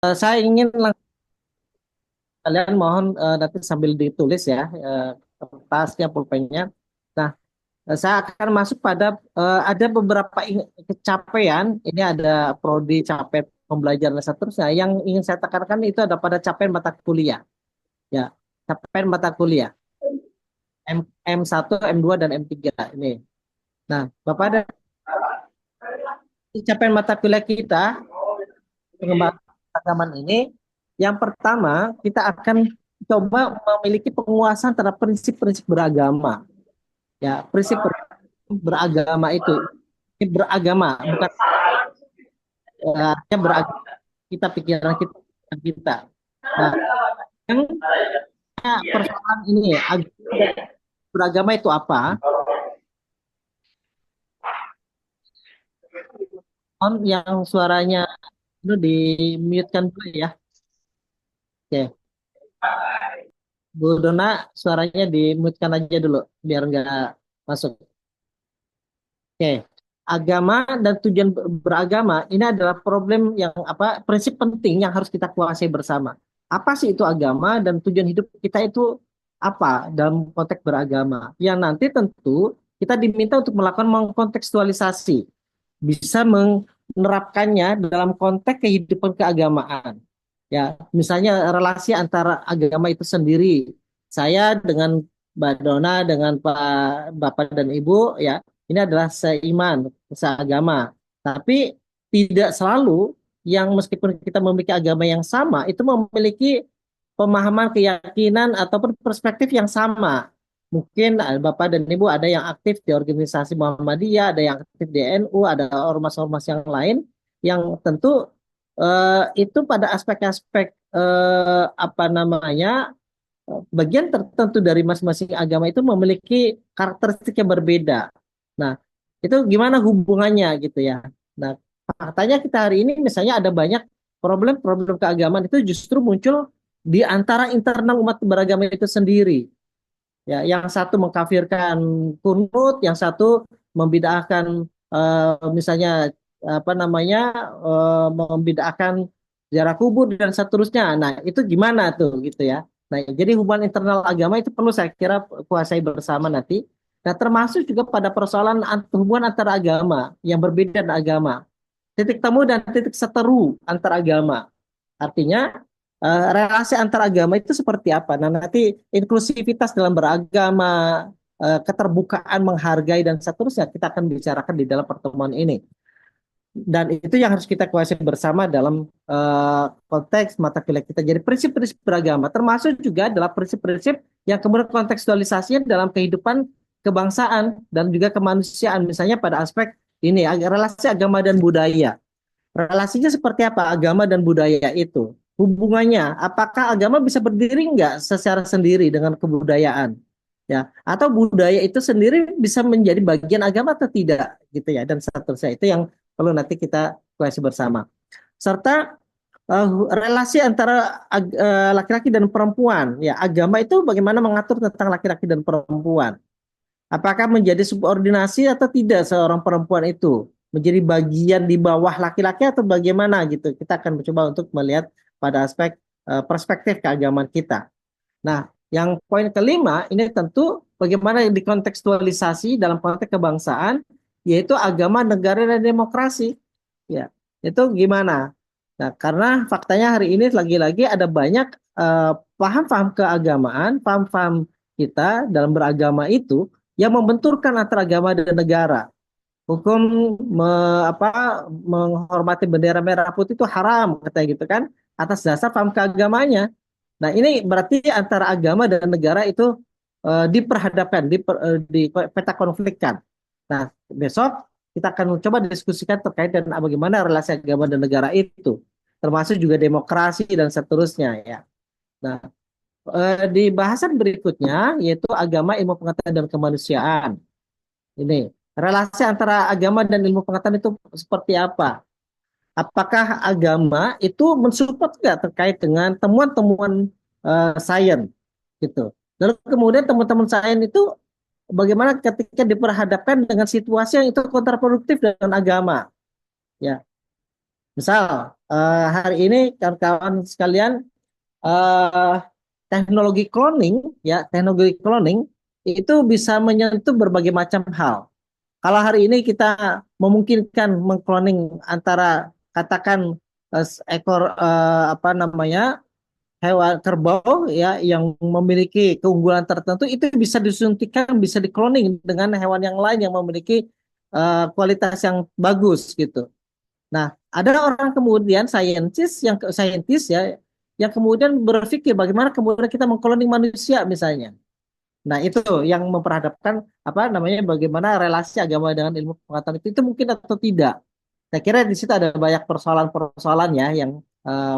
Saya ingin kalian mohon nanti sambil ditulis ya kertasnya, pulpennya. Nah, saya akan masuk pada ada beberapa capaian. Ini ada prodi capaian pembelajaran dan seterusnya. Yang ingin saya tekankan itu ada pada capaian mata kuliah. Ya, capaian mata kuliah M1, M2 dan M3 ini. Nah, Bapak ada capaian mata kuliah kita pengembangan agama ini. Yang pertama, kita akan coba memiliki penguasaan terhadap prinsip-prinsip beragama. Ya, prinsip beragama itu ini beragama, bukan beragama kita pikiran kita. Nah, yang persoalan ini ya, beragama itu apa? Yang suaranya itu di mute-kan dulu ya. Oke, Bu Dona suaranya di mute-kan aja dulu biar nggak masuk. Oke, agama dan tujuan beragama ini adalah problem yang apa? Prinsip penting yang harus kita kuasai bersama. Apa sih itu agama dan tujuan hidup kita itu apa dalam konteks beragama? Yang nanti tentu kita diminta untuk melakukan mengkontekstualisasi, bisa menerapkannya dalam konteks kehidupan keagamaan. Ya, misalnya relasi antara agama itu sendiri. Saya dengan Mbak Dona, dengan Bapak dan Ibu, ya ini adalah seiman, seagama. Tapi tidak selalu yang meskipun kita memiliki agama yang sama, itu memiliki pemahaman, keyakinan, ataupun perspektif yang sama. Mungkin Bapak dan Ibu ada yang aktif di organisasi Muhammadiyah, ada yang aktif di NU, ada ormas-ormas yang lain, yang tentu itu pada aspek-aspek apa namanya bagian tertentu dari masing-masing agama itu memiliki karakteristik yang berbeda. Nah, itu gimana hubungannya gitu ya. Nah, faktanya kita hari ini misalnya ada banyak problem-problem keagamaan itu justru muncul di antara internal umat beragama itu sendiri. Ya, yang satu mengkafirkan kunut, yang satu membid'ahkan misalnya apa namanya membid'ahkan ziarah kubur dan seterusnya. Nah, itu gimana tuh gitu ya. Nah, jadi hubungan internal agama itu perlu saya kira kuasai bersama nanti. Nah, termasuk juga pada persoalan hubungan antara agama yang berbeda dengan agama. Titik temu dan titik seteru antar agama. Artinya relasi antar agama itu seperti apa? Nah, nanti inklusivitas dalam beragama, keterbukaan menghargai dan seterusnya kita akan bicarakan di dalam pertemuan ini. Dan itu yang harus kita kuasai bersama dalam konteks mata kuliah kita. Jadi prinsip-prinsip beragama termasuk juga adalah prinsip-prinsip yang kemudian kontekstualisasinya dalam kehidupan kebangsaan dan juga kemanusiaan. Misalnya pada aspek ini relasi agama dan budaya. Relasinya seperti apa agama dan budaya itu? Hubungannya, apakah agama bisa berdiri enggak secara sendiri dengan kebudayaan? Ya, atau budaya itu sendiri bisa menjadi bagian agama atau tidak gitu ya dan seterusnya itu yang perlu nanti kita kuasai bersama. Serta relasi antara laki-laki dan perempuan. Ya, agama itu bagaimana mengatur tentang laki-laki dan perempuan. Apakah menjadi subordinasi atau tidak seorang perempuan itu? Menjadi bagian di bawah laki-laki atau bagaimana gitu? Kita akan mencoba untuk melihat pada aspek perspektif keagamaan kita. Nah, yang poin kelima ini tentu bagaimana dikontekstualisasi dalam konteks kebangsaan, yaitu agama, negara, dan demokrasi. Ya, itu gimana? Nah, karena faktanya hari ini lagi-lagi ada banyak paham-paham keagamaan, paham-paham kita dalam beragama itu yang membenturkan antara agama dan negara. Hukum menghormati bendera merah putih itu haram, katanya gitu kan, atas dasar paham keagamanya. Nah, ini berarti antara agama dan negara itu diperhadapkan, di peta konflikkan. Nah, besok kita akan coba diskusikan terkait dengan bagaimana relasi agama dan negara itu, termasuk juga demokrasi dan seterusnya ya. Nah, di bahasan berikutnya yaitu agama, ilmu pengetahuan dan kemanusiaan. Ini relasi antara agama dan ilmu pengetahuan itu seperti apa? Apakah agama itu mensupport nggak terkait dengan temuan-temuan sains gitu? Lalu kemudian teman-teman sains itu bagaimana ketika diperhadapkan dengan situasi yang itu kontraproduktif dengan agama? Ya, Misal hari ini kawan-kawan sekalian, eh, teknologi cloning, ya teknologi cloning itu bisa menyentuh berbagai macam hal. Kalau hari ini kita memungkinkan mengkloning antara, katakan, ekor, apa namanya, hewan kerbau ya yang memiliki keunggulan tertentu, itu bisa disuntikan, bisa dikloning dengan hewan yang lain yang memiliki kualitas yang bagus gitu. Nah, ada orang kemudian saintis ya yang kemudian berpikir bagaimana kemudian kita mengkloning manusia misalnya. Nah, itu yang memperhadapkan apa namanya, bagaimana relasi agama dengan ilmu pengetahuan itu mungkin atau tidak. Saya kira di situ ada banyak persoalan-persoalan ya yang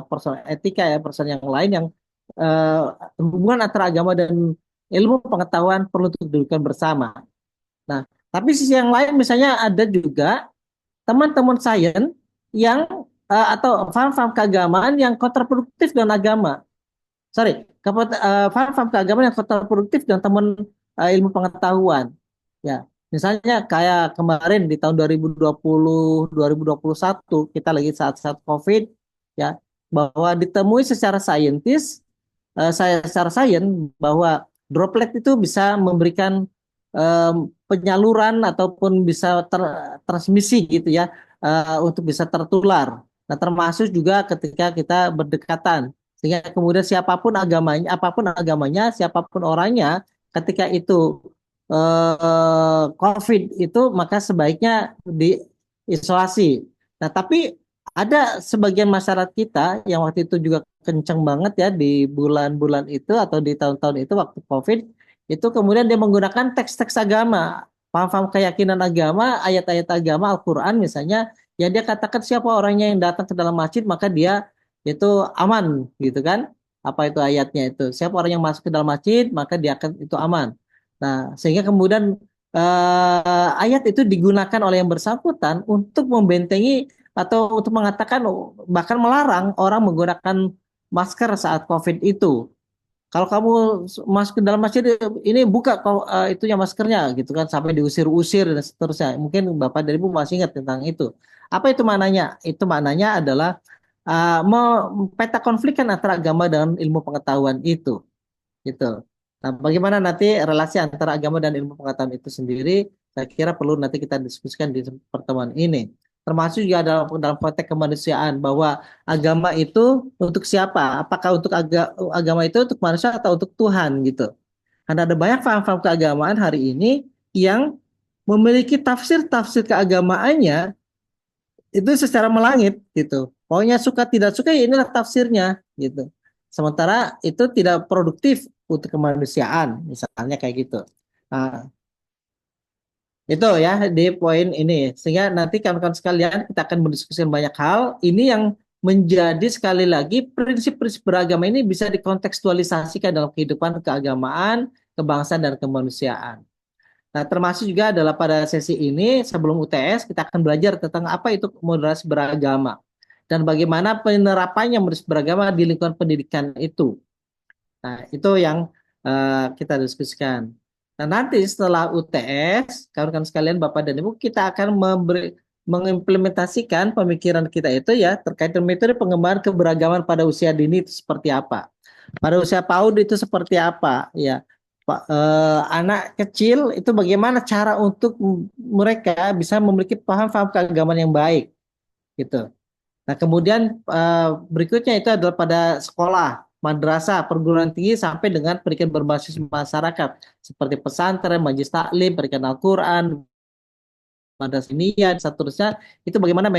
persoalan etika ya, persoalan yang lain yang eh, hubungan antara agama dan ilmu pengetahuan perlu didudukkan bersama. Nah, tapi sisi yang lain misalnya ada juga teman-teman sains yang atau paham-paham keagamaan yang kontraproduktif dengan agama. Sorry, paham-paham keagamaan yang kontraproduktif dengan teman ilmu pengetahuan. Ya, misalnya kayak kemarin di tahun 2020, 2021 kita lagi saat-saat COVID ya, bahwa ditemui secara saintis, saya secara sains bahwa droplet itu bisa memberikan penyaluran ataupun bisa transmisi gitu ya, untuk bisa tertular. Nah, termasuk juga ketika kita berdekatan. Sehingga kemudian apapun agamanya, siapapun orangnya, ketika itu COVID itu maka sebaiknya diisolasi. Nah, tapi ada sebagian masyarakat kita yang waktu itu juga kenceng banget ya di bulan-bulan itu atau di tahun-tahun itu waktu COVID, itu kemudian dia menggunakan teks-teks agama, paham-paham keyakinan agama, ayat-ayat agama Al-Quran misalnya, yang dia katakan siapa orangnya yang datang ke dalam masjid maka dia itu aman gitu kan. Apa itu ayatnya itu? Siapa orang yang masuk ke dalam masjid maka dia akan itu aman. Nah, sehingga kemudian ayat itu digunakan oleh yang bersangkutan untuk membentengi atau untuk mengatakan, bahkan melarang orang menggunakan masker saat COVID itu. Kalau kamu masuk ke dalam masjid ini buka kau itunya maskernya gitu kan, sampai diusir-usir dan seterusnya. Mungkin Bapak dan Ibu masih ingat tentang itu. Apa itu maknanya? Itu maknanya adalah peta konflik kan antara agama dan ilmu pengetahuan itu gitu. Nah, bagaimana nanti relasi antara agama dan ilmu pengetahuan itu sendiri, saya kira perlu nanti kita diskusikan di pertemuan ini. Termasuk juga dalam konteks kemanusiaan bahwa agama itu untuk siapa? Apakah untuk agama itu untuk manusia atau untuk Tuhan gitu. Karena ada banyak paham-paham keagamaan hari ini yang memiliki tafsir-tafsir keagamaannya itu secara melangit gitu. Pokoknya suka tidak suka ya inilah tafsirnya gitu. Sementara itu tidak produktif untuk kemanusiaan, misalnya kayak gitu. Nah, itu ya di poin ini. Sehingga nanti kawan-kawan sekalian kita akan berdiskusi banyak hal. Ini yang menjadi sekali lagi prinsip-prinsip beragama ini bisa dikontekstualisasikan dalam kehidupan keagamaan, kebangsaan dan kemanusiaan. Nah, termasuk juga adalah pada sesi ini sebelum UTS kita akan belajar tentang apa itu moderasi beragama dan bagaimana penerapannya moderasi beragama di lingkungan pendidikan itu. Nah, itu yang kita diskusikan. Nah, nanti setelah UTS, kawan-kawan sekalian, Bapak dan Ibu, kita akan mengimplementasikan pemikiran kita itu ya terkait dengan metode pengembangan keberagaman pada usia dini itu seperti apa. Pada usia PAUD itu seperti apa ya. Anak kecil itu bagaimana cara untuk mereka bisa memiliki paham-paham keagamaan yang baik gitu. Nah, kemudian berikutnya itu adalah pada sekolah, madrasah, perguruan tinggi sampai dengan pendidikan berbasis masyarakat seperti pesantren, majelis taklim, pendidikan Al-Qur'an, madrasah dan seterusnya. Itu bagaimana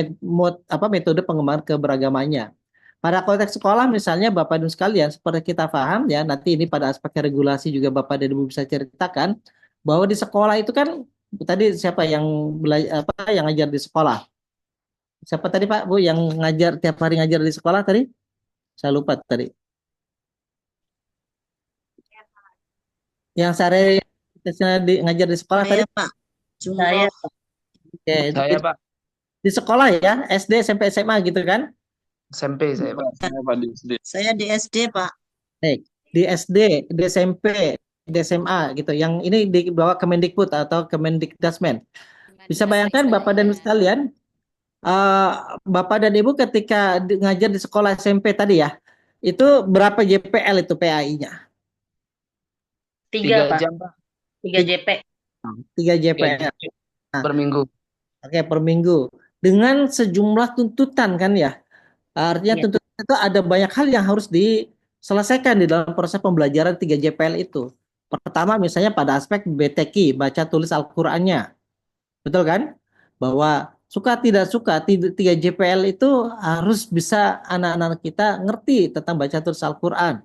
metode pengembangan keberagamannya. Pada konteks sekolah misalnya Bapak dan sekalian seperti kita paham ya, nanti ini pada aspek regulasi juga Bapak dan Ibu bisa ceritakan bahwa di sekolah itu kan tadi siapa yang yang ngajar di sekolah? Siapa tadi Pak Bu yang ngajar tiap hari ngajar di sekolah tadi? Saya lupa tadi. Yang sehari ngajar di sekolah tadi. Saya Pak Saya. Jumroh. Oke, Saya Pak, di sekolah ya, SD, SMP, SMA gitu kan? SMP saya Pak. Saya Pak di SD. Saya di SD Pak. Baik. Di SD, di SMP, di SMA gitu. Yang ini dibawa Kemendikbud atau Kemendikdasmen. Bisa bayangkan Bapak dan Ibu sekalian, eh, Bapak dan Ibu ketika ngajar di sekolah SMP tadi ya, itu berapa JPL itu PAI-nya? Tiga Tiga, Pak. jam Pak. 3 JP. Tiga Tiga JPL. jam Nah, per minggu. oke, per minggu. Dengan sejumlah tuntutan kan ya. Artinya Iya. tuntutan itu ada banyak hal yang harus diselesaikan di dalam proses pembelajaran 3 JPL itu. Pertama misalnya pada aspek BTQ, baca tulis Al-Qur'annya. Betul kan? Bahwa suka tidak suka 3 JPL itu harus bisa anak-anak kita ngerti tentang baca tulis Al-Qur'an.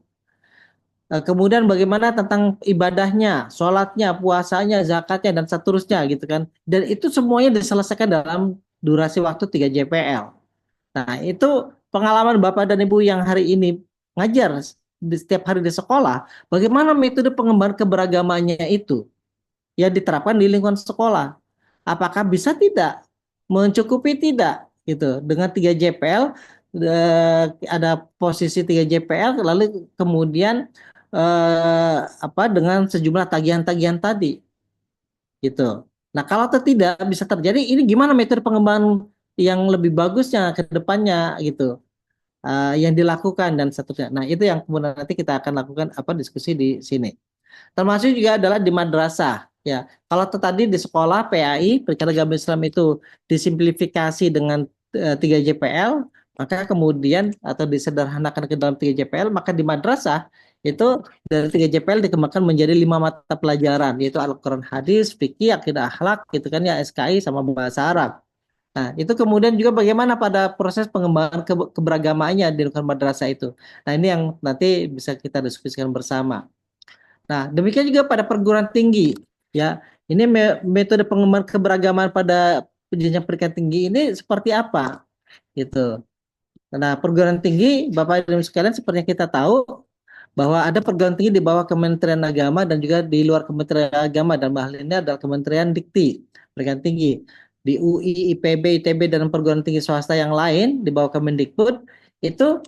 Kemudian bagaimana tentang ibadahnya, sholatnya, puasanya, zakatnya, dan seterusnya gitu kan. Dan itu semuanya diselesaikan dalam durasi waktu 3 JPL. Nah, itu pengalaman Bapak dan Ibu yang hari ini ngajar setiap hari di sekolah, bagaimana metode pengembangan keberagamannya itu ya diterapkan di lingkungan sekolah. Apakah bisa tidak? Mencukupi tidak? Gitu. Dengan 3 JPL ada posisi 3 JPL lalu kemudian dengan sejumlah tagihan-tagihan tadi gitu. Nah, kalau tidak bisa terjadi ini gimana metode pengembangan yang lebih bagusnya ke depannya gitu. Yang dilakukan dan seterusnya. Nah, itu yang kemudian nanti kita akan lakukan diskusi di sini. Termasuk juga adalah di madrasah. Ya, kalau tadi di sekolah PAI Perikatan Agama Islam itu disimplifikasi dengan 3 JPL, maka kemudian atau disederhanakan ke dalam 3 JPL, maka di madrasah itu dari 3 JPL dikembangkan menjadi 5 mata pelajaran, yaitu Al-Quran Hadis, Fikih, Akidah Akhlak, gitu kan ya, SKI sama Bahasa Arab. Nah, itu kemudian juga bagaimana pada proses pengembangan keberagamaannya di lingkungan madrasah itu. Nah, ini yang nanti bisa kita diskusikan bersama. Nah, demikian juga pada perguruan tinggi, ya. Ini metode pengembangan keberagaman pada jenjang pendidikan tinggi ini seperti apa, gitu. Nah, perguruan tinggi, Bapak dan Ibu sekalian, seperti yang kita tahu bahwa ada perguruan tinggi di bawah Kementerian Agama dan juga di luar Kementerian Agama dan hal ini adalah Kementerian Dikti, pendidikan tinggi. Di UI, IPB, ITB dan perguruan tinggi swasta yang lain di bawah Kemendikbud itu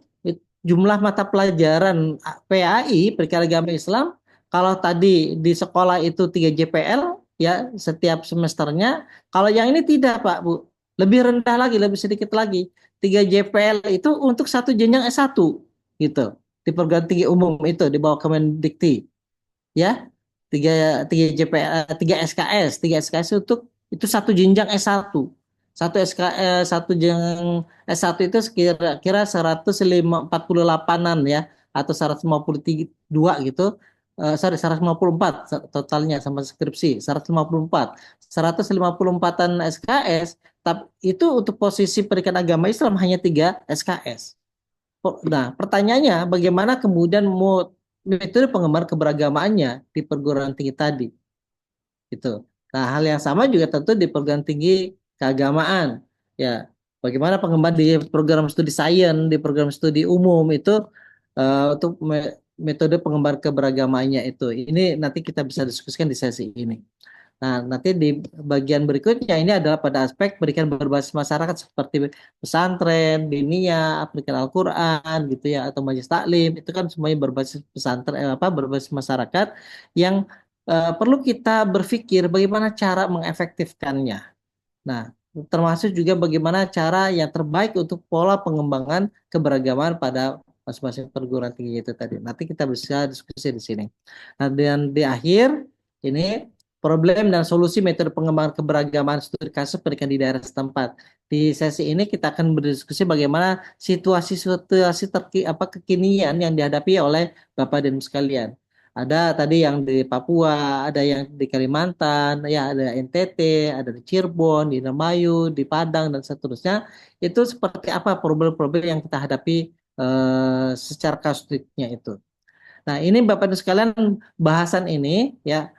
jumlah mata pelajaran PAI, Perikatan Agama Islam, kalau tadi di sekolah itu 3 JPL ya setiap semesternya, kalau yang ini tidak Pak Bu, lebih rendah lagi, lebih sedikit lagi. 3 JPL itu untuk satu jenjang S1 gitu di perguruan tinggi umum itu di bawah Kemendikti ya, tiga JPL, 3 SKS untuk itu satu jenjang S1, satu jenjang S1 itu kira-kira 148-an ya, atau 152 gitu. Sorry, 154 totalnya sama skripsi, 154. 154-an SKS, tapi itu untuk posisi pendidikan agama Islam hanya 3 SKS. Nah, pertanyaannya bagaimana kemudian metode pengembangan keberagamaannya di perguruan tinggi tadi, gitu. Nah, hal yang sama juga tentu di perguruan tinggi keagamaan, ya. Bagaimana pengembangan di program studi sains, di program studi umum itu untuk metode pengembangan keberagamaannya itu. Ini nanti kita bisa diskusikan di sesi ini. Nah, nanti di bagian berikutnya ini adalah pada aspek pendidikan berbasis masyarakat seperti pesantren, diniyah, pendidikan Al-Qur'an gitu ya, atau majelis taklim, itu kan semuanya berbasis pesantren berbasis masyarakat yang perlu kita berpikir bagaimana cara mengefektifkannya. Nah, termasuk juga bagaimana cara yang terbaik untuk pola pengembangan keberagaman pada masing-masing perguruan tinggi itu tadi. Nanti kita bisa diskusi di sini. Nah, dan di akhir ini problem dan solusi metode pengembangan keberagaman studi kasus pendidikan di daerah setempat. Di sesi ini kita akan berdiskusi bagaimana situasi-situasi kekinian yang dihadapi oleh Bapak dan Ibu sekalian. Ada tadi yang di Papua, ada yang di Kalimantan, ya ada NTT, ada di Cirebon, di Indramayu, di Padang dan seterusnya. Itu seperti apa problem-problem yang kita hadapi secara kasusnya itu. Nah, ini Bapak Ibu sekalian bahasan ini ya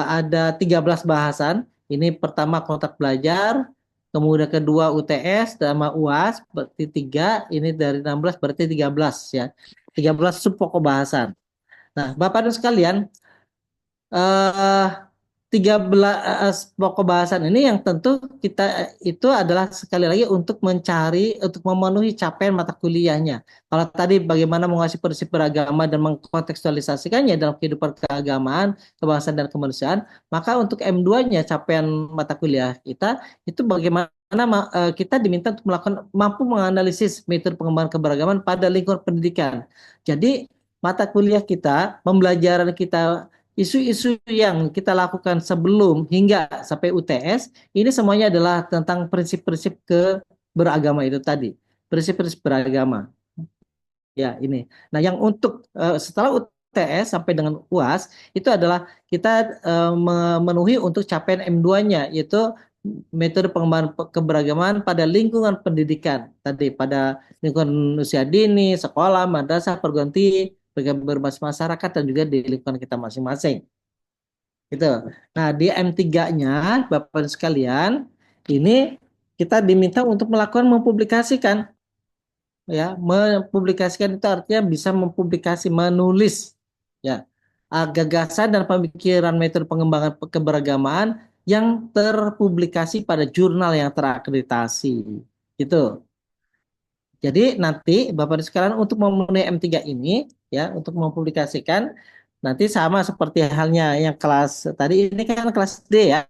ada 13 bahasan. Ini pertama kontak belajar, kemudian kedua UTS sama UAS berarti 3, ini dari 16 berarti 13 ya. 13 sub pokok bahasan. Nah, Bapak dan sekalian, eh 13 pokok bahasan ini yang tentu kita itu adalah sekali lagi untuk untuk memenuhi capaian mata kuliahnya. Kalau tadi bagaimana menguasai prinsip beragama dan mengkontekstualisasikannya dalam kehidupan keagamaan, kebangsaan dan kemanusiaan, maka untuk M2-nya capaian mata kuliah kita itu bagaimana kita diminta untuk mampu menganalisis metode pengembangan keberagaman pada lingkungan pendidikan. Jadi mata kuliah kita, pembelajaran kita, isu-isu yang kita lakukan sebelum hingga sampai UTS, ini semuanya adalah tentang prinsip-prinsip beragama itu tadi. Prinsip-prinsip beragama. Ya, ini. Nah, yang untuk setelah UTS sampai dengan UAS, itu adalah kita memenuhi untuk capaian M2-nya, yaitu metode pengembangan keberagaman pada lingkungan pendidikan. Tadi pada lingkungan usia dini, sekolah, madrasah, perguruan tinggi, berbasis masyarakat, dan juga di lingkungan kita masing-masing. Gitu. Nah, di M3-nya, Bapak sekalian, ini kita diminta untuk melakukan mempublikasikan, ya, mempublikasikan itu artinya bisa menulis, ya, gagasan dan pemikiran metode pengembangan keberagaman yang terpublikasi pada jurnal yang terakreditasi. Gitu. Jadi nanti Bapak sekalian untuk memenuhi M3 ini, ya, untuk mempublikasikan nanti sama seperti halnya yang kelas tadi, ini kan kelas D ya.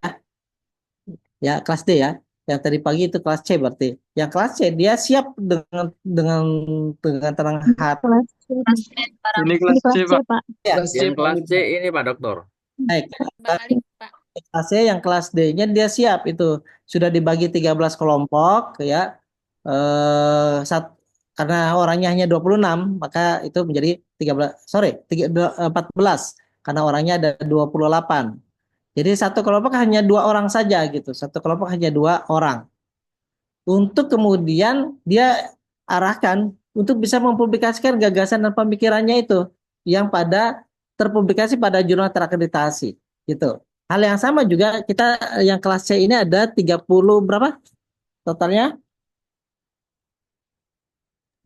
Ya, kelas D ya. Yang tadi pagi itu kelas C berarti. Yang kelas C dia siap dengan tenang hati. Kelas C. Ini Ini kelas C, kelas C, Pak. Pak. Ya, Kelas C, Yang Pak. kelas C ini Pak Dokter. baik. Balik, Pak. Kelas C yang kelas D-nya dia siap itu. Sudah dibagi 13 kelompok ya. Eh sat, karena orangnya hanya 26, maka itu menjadi 13, sorry, 14 karena orangnya ada 28. Jadi satu kelompok hanya 2 orang saja gitu. Satu kelompok hanya 2 orang. Untuk kemudian dia arahkan untuk bisa mempublikasikan gagasan dan pemikirannya itu yang terpublikasi pada jurnal terakreditasi gitu. Hal yang sama juga kita yang kelas C ini ada 30 berapa totalnya?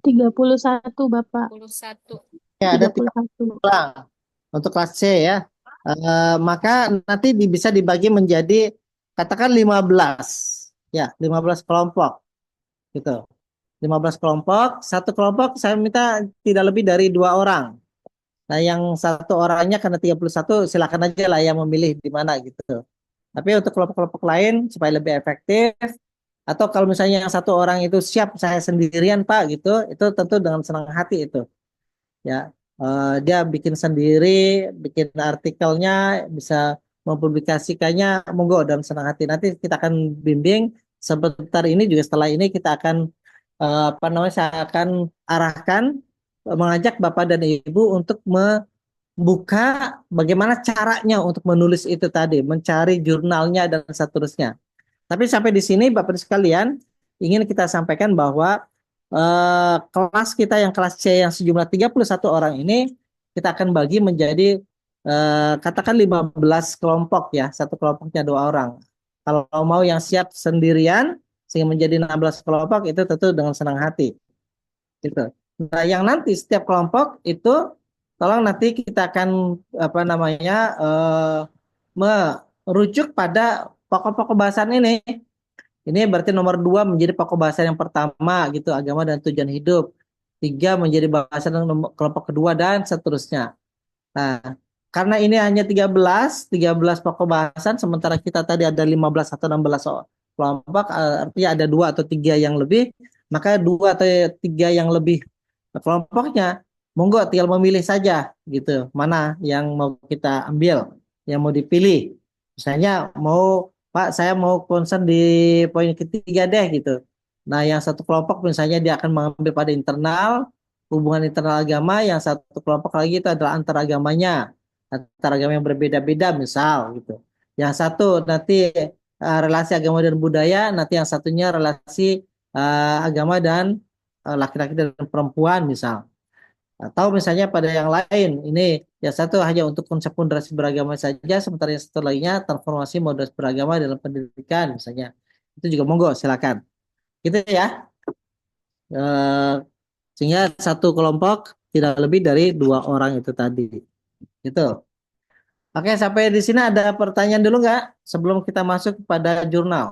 31, Bapak. 21. Ya, ada 31. orang untuk kelas C ya. Maka nanti bisa dibagi menjadi katakan 15. Ya, 15 kelompok gitu. 15 kelompok, satu kelompok saya minta tidak lebih dari 2 orang. Nah, yang satu orangnya karena 31 silakan aja lah yang memilih di mana gitu. Tapi untuk kelompok-kelompok lain supaya lebih efektif, atau kalau misalnya yang satu orang itu siap saya sendirian Pak gitu, itu tentu dengan senang hati itu. Ya, dia bikin sendiri, bikin artikelnya, bisa mempublikasikannya, monggo dalam senang hati. Nanti kita akan bimbing sebentar ini juga setelah ini kita akan apa namanya saya akan arahkan mengajak Bapak dan Ibu untuk membuka bagaimana caranya untuk menulis itu tadi, mencari jurnalnya dan seterusnya. Tapi sampai di sini Bapak sekalian ingin kita sampaikan bahwa kelas kita yang kelas C yang sejumlah 31 orang ini kita akan bagi menjadi katakan 15 kelompok ya, satu kelompoknya 2 orang. Kalau mau yang siap sendirian sehingga menjadi 16 kelompok itu tentu dengan senang hati. Gitu. Nah, yang nanti setiap kelompok itu tolong nanti kita akan apa namanya merujuk pada pokok-pokok bahasan ini. Ini berarti nomor 2 menjadi pokok bahasan yang pertama gitu, agama dan tujuan hidup. 3 menjadi bahasan kelompok kedua dan seterusnya. Nah, karena ini hanya 13 pokok bahasan, sementara kita tadi ada 15 atau 16 kelompok, artinya ada 2 atau 3 yang lebih, maka 2 atau 3 yang lebih kelompoknya, monggo tinggal memilih saja gitu, mana yang mau kita ambil, yang mau dipilih. Misalnya Pak, saya mau concern di poin ketiga deh gitu. Nah, yang satu kelompok misalnya dia akan mengambil pada internal, hubungan internal agama, yang satu kelompok lagi itu adalah antaragamanya, antaragama yang berbeda-beda misal gitu. Yang satu nanti relasi agama dan budaya, nanti yang satunya relasi agama dan laki-laki dan perempuan misal. Atau misalnya pada yang lain, ini yang satu hanya untuk konsep moderasi beragama saja, sementara yang satu lainnya transformasi moderasi beragama dalam pendidikan misalnya. Itu juga monggo silakan. Gitu ya. Sehingga satu kelompok tidak lebih dari 2 orang itu tadi. Gitu. Oke, sampai di sini ada pertanyaan dulu nggak sebelum kita masuk pada jurnal?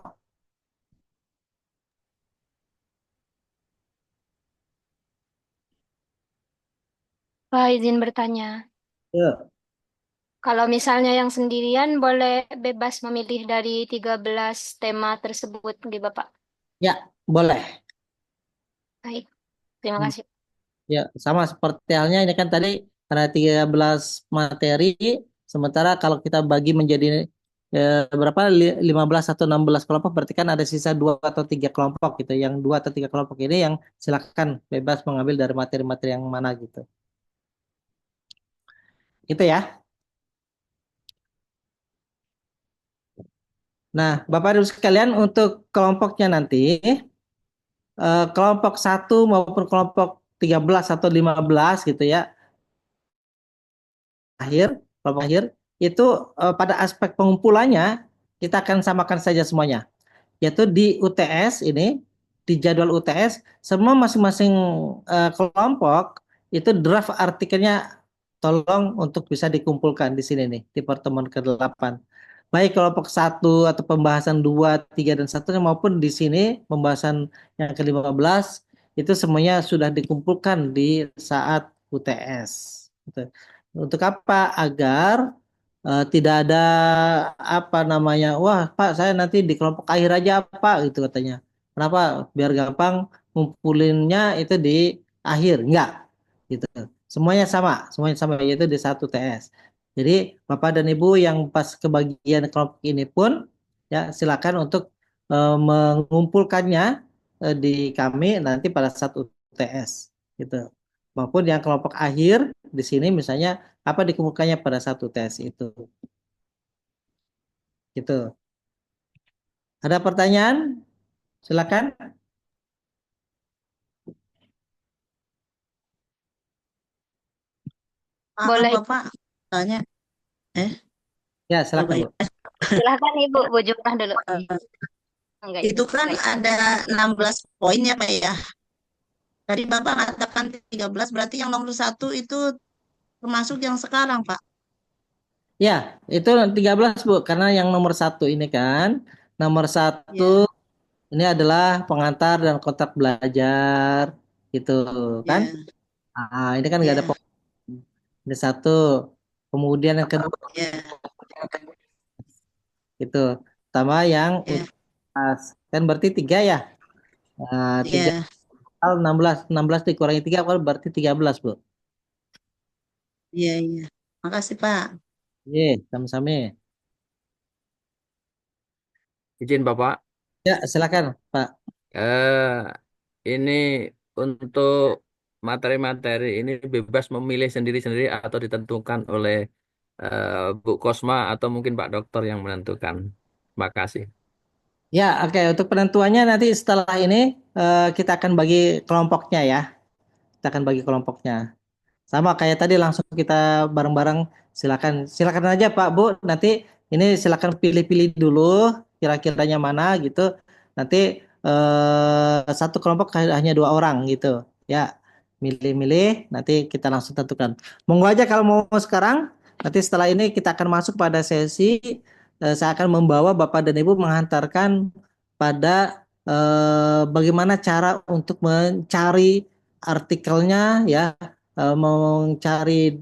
Pak, izin bertanya. Yuk. Kalau misalnya yang sendirian boleh bebas memilih dari 13 tema tersebut, gitu Bapak. Ya, boleh. Baik, terima Hmm. kasih. Ya, sama seperti halnya ini kan tadi ada 13 materi, sementara kalau kita bagi menjadi berapa 15 atau 16 kelompok berarti kan ada sisa 2 atau 3 kelompok gitu. Yang 2 atau 3 kelompok ini yang silakan bebas mengambil dari materi-materi yang mana gitu. Itu ya. Nah, Bapak Ibu sekalian untuk kelompoknya nanti kelompok satu maupun kelompok 13 atau 15 gitu ya. Kelompok akhir itu pada aspek pengumpulannya kita akan samakan saja semuanya. Yaitu di UTS ini, di jadwal UTS, semua masing-masing kelompok itu draft artikelnya tolong untuk bisa dikumpulkan di sini nih, di pertemuan ke-8. Baik kelompok satu atau pembahasan 2, 3, dan 1 maupun di sini pembahasan yang ke-15 itu semuanya sudah dikumpulkan di saat UTS. Gitu. Untuk apa? Agar tidak ada apa namanya, wah Pak saya nanti di kelompok akhir aja Pak gitu katanya. Kenapa? Biar gampang ngumpulinnya itu di akhir, enggak gitu. Semuanya sama yaitu di satu TS. Jadi Bapak dan Ibu yang pas kebagian kelompok ini pun ya silakan untuk mengumpulkannya di kami nanti pada saat UTS gitu. Maupun yang kelompok akhir di sini misalnya apa dikumpulkannya pada satu tes itu. Gitu. Ada pertanyaan? Silakan. Maaf Boleh, Bapak, tanya. Eh, Ya, Bapak silakan, Bu. silahkan Ibu, Bu Jumlah dulu. Enggak, itu kan baik. ada 16 poin ya Pak ya. Tadi Bapak katakan 13, berarti yang nomor satu itu termasuk yang sekarang Pak. Ya, itu 13 Bu. Karena yang nomor satu ini kan, nomor satu Ya, ini adalah pengantar dan kontrak belajar, gitu kan? ya, Ini kan nggak ada ya, ini satu. Kemudian yang kedua ya, itu, sama yang ya, UTAS. Kan berarti tiga ya? Tiga, ya, 16, 16 dikurangi tiga, berarti 13 Bu. ya, ya. Makasih Pak. Sama-sama. Izin Bapak, Ya, silakan, Pak. ini untuk materi-materi ini bebas memilih sendiri-sendiri atau ditentukan oleh Bu Kosma atau mungkin Pak Dokter yang menentukan. Terima kasih. Ya, oke. Untuk penentuannya nanti setelah ini kita akan bagi kelompoknya ya. Kita akan bagi kelompoknya. Sama kayak tadi langsung kita bareng-bareng. Silakan, silakan aja Pak Bu. Nanti ini silakan pilih-pilih dulu kira-kiranya mana gitu. Nanti satu kelompok hanya 2 orang gitu. Ya, milih-milih. Nanti kita langsung tentukan. Monggo aja kalau mau sekarang. Nanti setelah ini kita akan masuk pada sesi. Saya akan membawa Bapak dan Ibu menghantarkan pada bagaimana cara untuk mencari artikelnya ya, mencari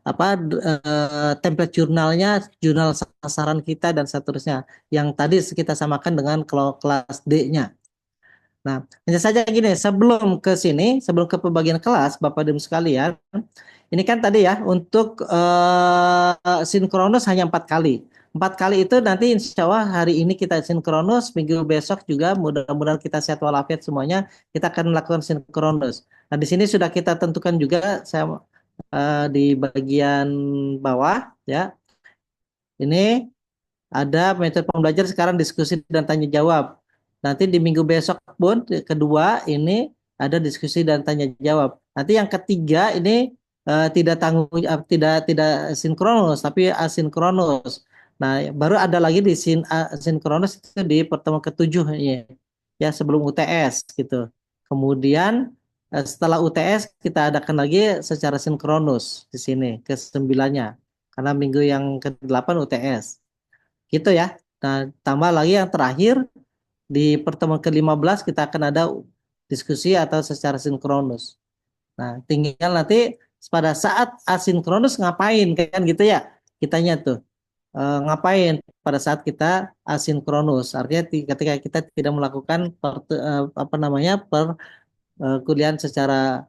apa template jurnalnya, jurnal sasaran kita dan seterusnya. Yang tadi kita samakan dengan kelas D-nya. Nah, hanya saja gini, sebelum ke pembagian kelas, Bapak dan Ibu sekalian, ini kan tadi ya, untuk sinkronus hanya 4 kali. 4 kali itu nanti insya Allah hari ini kita sinkronus, minggu besok juga mudah-mudahan kita sehat walafiat semuanya, kita akan melakukan sinkronus. Nah, di sini sudah kita tentukan juga, saya di bagian bawah ya, ini ada metode pembelajaran sekarang diskusi dan tanya jawab. Nanti di minggu besok pun kedua ini ada diskusi dan tanya jawab. Nanti yang ketiga ini tidak tidak sinkronus tapi asinkronus. Nah, baru ada lagi di sinkronus itu di pertemuan ketujuh ya, ya sebelum UTS gitu. Kemudian setelah UTS kita adakan lagi secara sinkronus di sini ke sembilannya. karena minggu yang ke-8 UTS. Gitu ya. Nah, tambah lagi yang terakhir di pertemuan ke-15 kita akan ada diskusi atau secara sinkronus. Nah, tinggal nanti pada saat asinkronus ngapain kan gitu ya. Kitanya tuh ngapain pada saat kita asinkronus. Artinya ketika kita tidak melakukan apa namanya kuliahan secara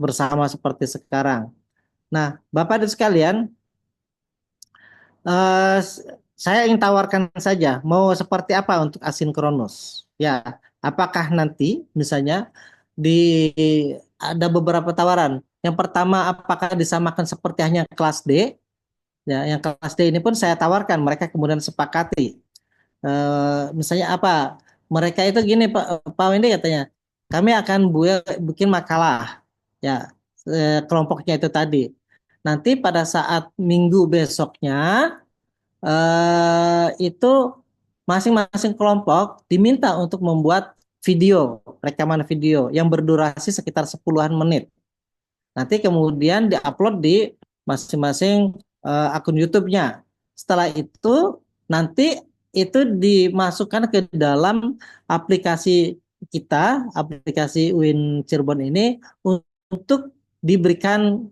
bersama seperti sekarang. Nah, Bapak dan sekalian, eh, saya ingin tawarkan saja, mau seperti apa untuk asinkronus? Ya, apakah nanti misalnya di ada beberapa tawaran. Yang pertama, apakah disamakan seperti hanya kelas D? Ya, yang kelas D ini pun saya tawarkan, mereka kemudian sepakati. Misalnya apa? Mereka itu gini, Pak Wendy katanya, kami akan bikin makalah, ya kelompoknya itu tadi. Nanti pada saat minggu besoknya itu masing-masing kelompok diminta untuk membuat video, rekaman video yang berdurasi sekitar 10-an menit. Nanti kemudian diupload di masing-masing akun YouTube-nya. Setelah itu nanti itu dimasukkan ke dalam aplikasi kita, aplikasi Win Cirebon ini untuk diberikan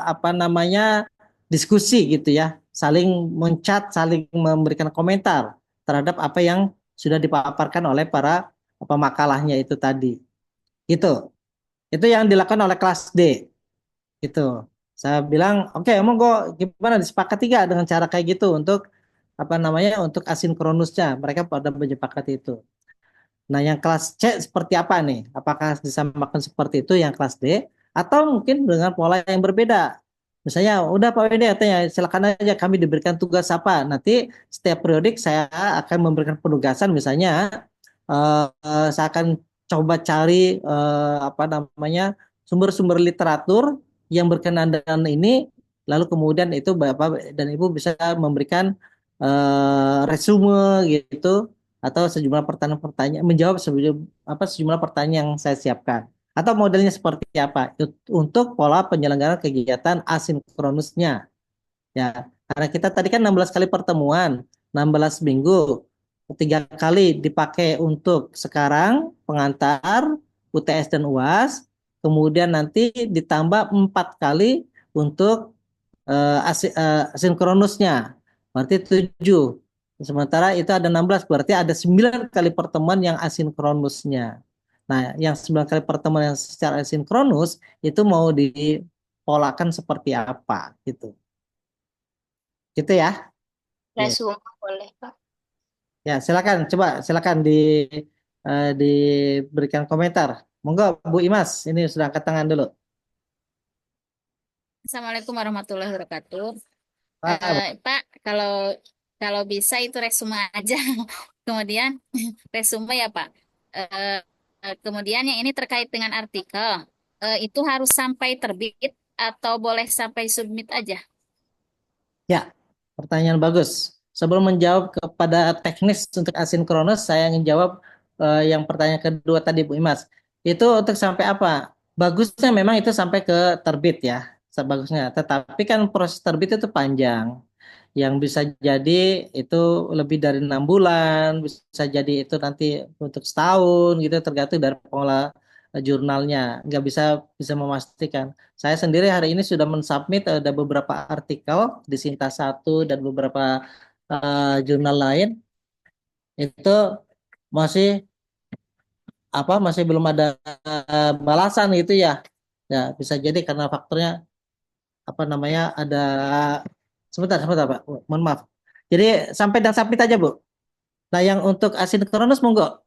apa namanya diskusi gitu ya, saling mencat, saling memberikan komentar terhadap apa yang sudah dipaparkan oleh para pemakalahnya itu tadi. Gitu. Itu yang dilakukan oleh kelas D. Gitu. Saya bilang, oke, emang kok gimana disepakati gak dengan cara kayak gitu untuk apa namanya untuk asinkronusnya. Mereka pada menyepakati itu. Nah, yang kelas C seperti apa nih? Apakah disamakan seperti itu yang kelas D atau mungkin dengan pola yang berbeda? Misalnya, udah Pak Wede katanya, silakan aja kami diberikan tugas apa. Nanti setiap periodik saya akan memberikan penugasan, misalnya saya akan coba cari apa namanya sumber-sumber literatur yang berkenaan dengan ini, lalu kemudian itu Bapak dan Ibu bisa memberikan resume gitu atau sejumlah pertanyaan-pertanyaan menjawab sejumlah pertanyaan yang saya siapkan atau modelnya seperti apa untuk pola penyelenggaraan kegiatan asinkronusnya ya karena kita tadi kan 16 kali pertemuan 16 minggu 3 kali dipakai untuk sekarang pengantar UTS dan UAS kemudian nanti ditambah 4 kali untuk asinkronusnya berarti 7. Sementara itu ada 16, berarti ada 9 kali pertemuan yang asinkronusnya. Nah, yang 9 kali pertemuan yang secara asinkronus itu mau dipolakan seperti apa gitu. Gitu ya. Ya, Resume boleh, Pak. ya silakan coba silakan diberikan komentar. Monggo Bu Imas, ini sudah angkat tangan dulu. Assalamualaikum warahmatullahi wabarakatuh. Pak, Pak, kalau kalau bisa itu resume aja. Kemudian resume ya Pak. Eh, Kemudian yang ini terkait dengan artikel, itu harus sampai terbit atau boleh sampai submit aja? ya, pertanyaan bagus. Sebelum menjawab kepada teknis untuk asinkronus, saya ingin jawab yang pertanyaan kedua tadi Bu Imas. Itu untuk sampai apa? Bagusnya memang itu sampai ke terbit ya, sebagusnya. Tetapi kan proses terbit itu panjang. Yang bisa jadi itu lebih dari 6 bulan, bisa jadi itu nanti untuk setahun gitu, tergantung dari pengelola jurnalnya. Nggak bisa memastikan. Saya sendiri hari ini sudah mensubmit ada beberapa artikel di Sinta 1 dan beberapa jurnal lain itu masih masih belum ada balasan gitu ya. Ya, bisa jadi karena faktornya apa namanya ada sebentar Pak. Mohon maaf. Jadi sampai dan submit aja Bu. Nah, yang untuk asinkronus monggo.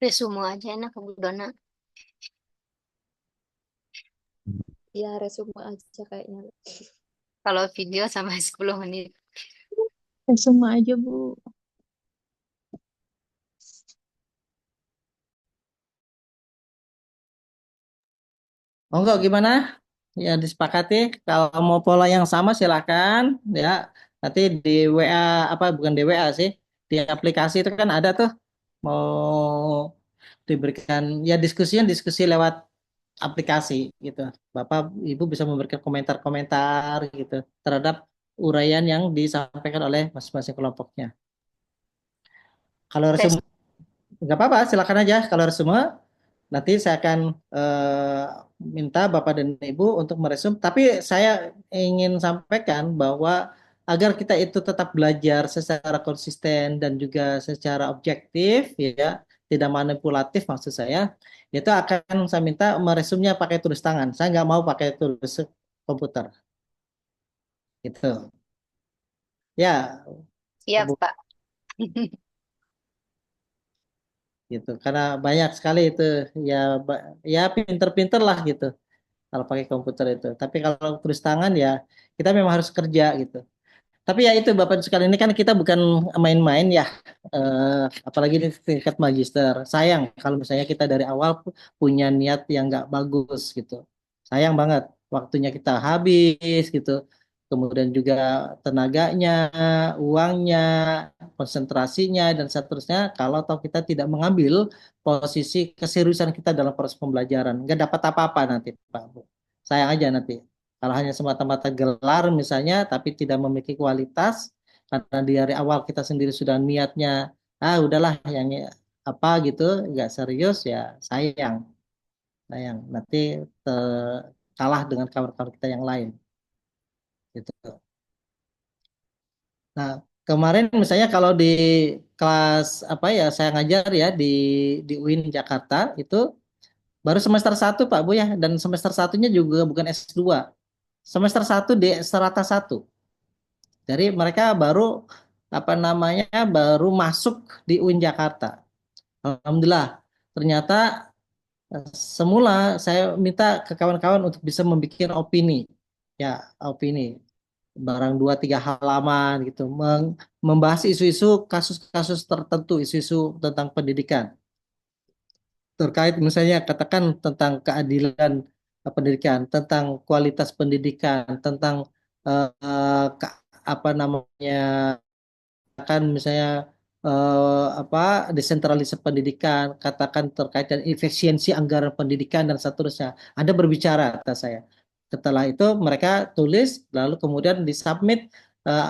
Resume aja enak Bu Dona. Ya, resume aja kayaknya. Kalau video sampai 10 menit. Resume aja, Bu. Monggo gimana? Ya disepakati kalau mau pola yang sama silakan ya. Nanti di WA bukan di WA sih. Di aplikasi itu kan ada tuh mau diberikan ya diskusi lewat aplikasi gitu. Bapak Ibu bisa memberikan komentar-komentar gitu terhadap uraian yang disampaikan oleh masing-masing kelompoknya. Kalau Tes. resume nggak apa-apa, silakan aja. Kalau resume nanti saya akan minta Bapak dan Ibu untuk meresum. Tapi saya ingin sampaikan bahwa agar kita itu tetap belajar secara konsisten dan juga secara objektif, ya, tidak manipulatif maksud saya, itu akan saya minta meresumnya pakai tulis tangan. Saya nggak mau pakai tulis komputer, gitu. Ya, Siap, Bu, Pak. gitu. Karena banyak sekali itu, ya, ya pinter-pinter lah gitu. Kalau pakai komputer itu. Tapi kalau tulis tangan ya kita memang harus kerja gitu. Tapi ya itu Bapak sekalian ini kan kita bukan main-main ya. Apalagi di tingkat magister. Sayang kalau misalnya kita dari awal punya niat yang nggak bagus gitu. Sayang banget waktunya kita habis gitu. Kemudian juga tenaganya, uangnya, konsentrasinya dan seterusnya. Kalau tahu kita tidak mengambil posisi keseriusan kita dalam proses pembelajaran, nggak dapat apa-apa nanti Pak Bu. Sayang aja nanti. Kalau hanya semata-mata gelar misalnya, tapi tidak memiliki kualitas, karena di awal kita sendiri sudah niatnya, udahlah yang apa gitu, nggak serius ya sayang, sayang. Nanti kalah dengan kawan-kawan kita yang lain, gitu. Nah, kemarin misalnya kalau di kelas apa ya, saya ngajar ya di UIN Jakarta itu baru semester 1 Pak Bu ya, dan semester satunya juga bukan S2. Semester 1 di strata 1. Jadi mereka baru apa namanya baru masuk di UIN Jakarta. Alhamdulillah. Ternyata semula saya minta ke kawan-kawan untuk bisa membuat opini. Ya, opini. Barang 2-3 halaman gitu. Membahas isu-isu kasus-kasus tertentu, isu-isu tentang pendidikan. Terkait misalnya katakan tentang keadilan pendidikan, tentang kualitas pendidikan, tentang apa namanya kan misalnya apa desentralisasi pendidikan, katakan terkait dengan efisiensi anggaran pendidikan dan seterusnya. Ada berbicara atas saya. Setelah itu mereka tulis, lalu kemudian disubmit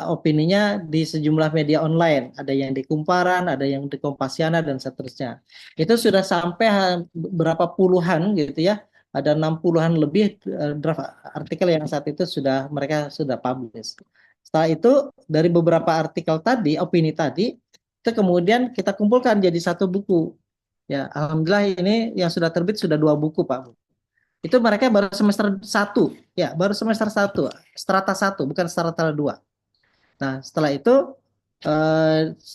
opininya di sejumlah media online. Ada yang di Kumparan, ada yang di Kompasiana dan seterusnya. Itu sudah sampai berapa puluhan gitu ya. Ada 60-an lebih draft artikel yang saat itu sudah mereka sudah publish. Setelah itu dari beberapa artikel tadi, opini tadi, itu kemudian kita kumpulkan jadi satu buku. Ya, alhamdulillah ini yang sudah terbit sudah 2 buku, Pak. Itu mereka baru semester 1, ya, baru semester 1, strata 1, bukan strata 2. Nah, setelah itu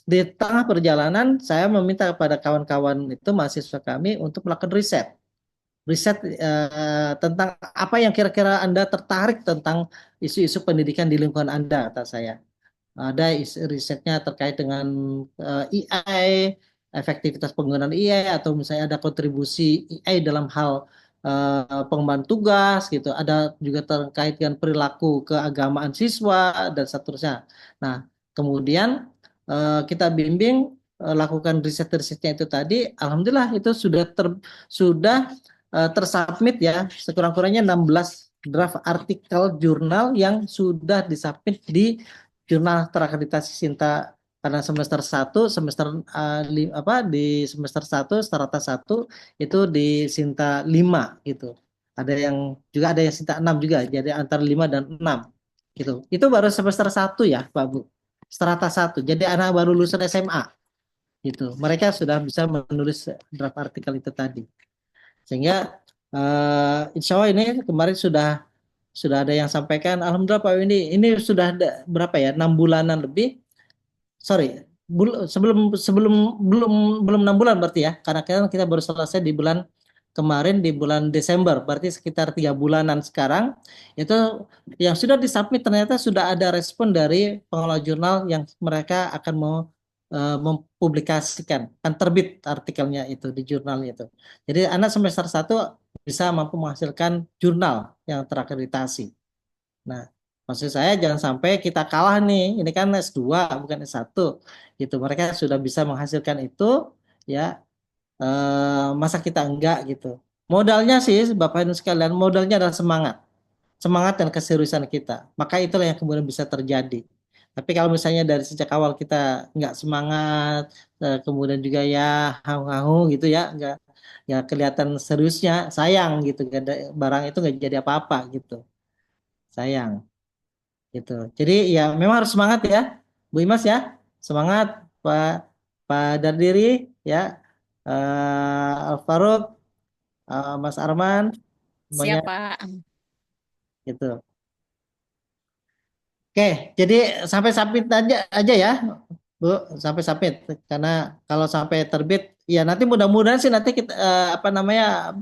di tengah perjalanan saya meminta kepada kawan-kawan itu mahasiswa kami untuk melakukan riset tentang apa yang kira-kira Anda tertarik tentang isu-isu pendidikan di lingkungan Anda, kata saya. Ada risetnya terkait dengan AI, efektivitas penggunaan AI, atau misalnya ada kontribusi AI dalam hal pengembangan tugas gitu. Ada juga terkait dengan perilaku keagamaan siswa dan seterusnya. Nah, kemudian kita bimbing lakukan riset-risetnya itu tadi. Alhamdulillah itu sudah tersubmit ya, sekurang-kurangnya 16 draft artikel jurnal yang sudah disubmit di jurnal terakreditasi Sinta, karena semester 1 di semester 1 strata 1 itu di Sinta 5 gitu. Ada yang Sinta 6 juga, jadi antara 5 dan 6 gitu. Itu baru semester 1 ya, Pak Bu. Strata 1. Jadi anak baru lulusan SMA gitu. Mereka sudah bisa menulis draft artikel itu tadi. Sehingga insya Allah ini kemarin sudah ada yang sampaikan. Alhamdulillah Pak Windy, ini sudah ada berapa ya, 6 bulanan lebih. Sorry, sebelum sebelum belum 6 bulan berarti ya, karena kan kita baru selesai di bulan kemarin di bulan Desember, berarti sekitar 3 bulanan sekarang. Itu yang sudah disubmit ternyata sudah ada respon dari pengelola jurnal yang mereka akan mau mempublikasikan, kan terbit artikelnya itu di jurnal itu. Jadi anak semester 1 bisa mampu menghasilkan jurnal yang terakreditasi. Nah, maksud saya jangan sampai kita kalah nih. Ini kan S2 bukan S1 gitu. Mereka sudah bisa menghasilkan itu ya. Masa kita enggak gitu. Modalnya sih Bapak Ibu sekalian, modalnya adalah semangat. Semangat dan keseriusan kita. Maka itulah yang kemudian bisa terjadi. Tapi kalau misalnya dari sejak awal kita nggak semangat, kemudian juga ya hahu-hahu gitu ya, nggak kelihatan seriusnya, sayang gitu. Barang itu nggak jadi apa-apa gitu. Sayang gitu. Jadi ya memang harus semangat ya, Bu Imas ya. Semangat Pak Pak Dardiri ya, Al Farouk, Mas Arman, semuanya Siap, Pak. gitu. Oke, jadi sampai submit aja ya, Bu, sampai submit. Karena kalau sampai terbit, ya nanti mudah-mudahan sih nanti kita apa namanya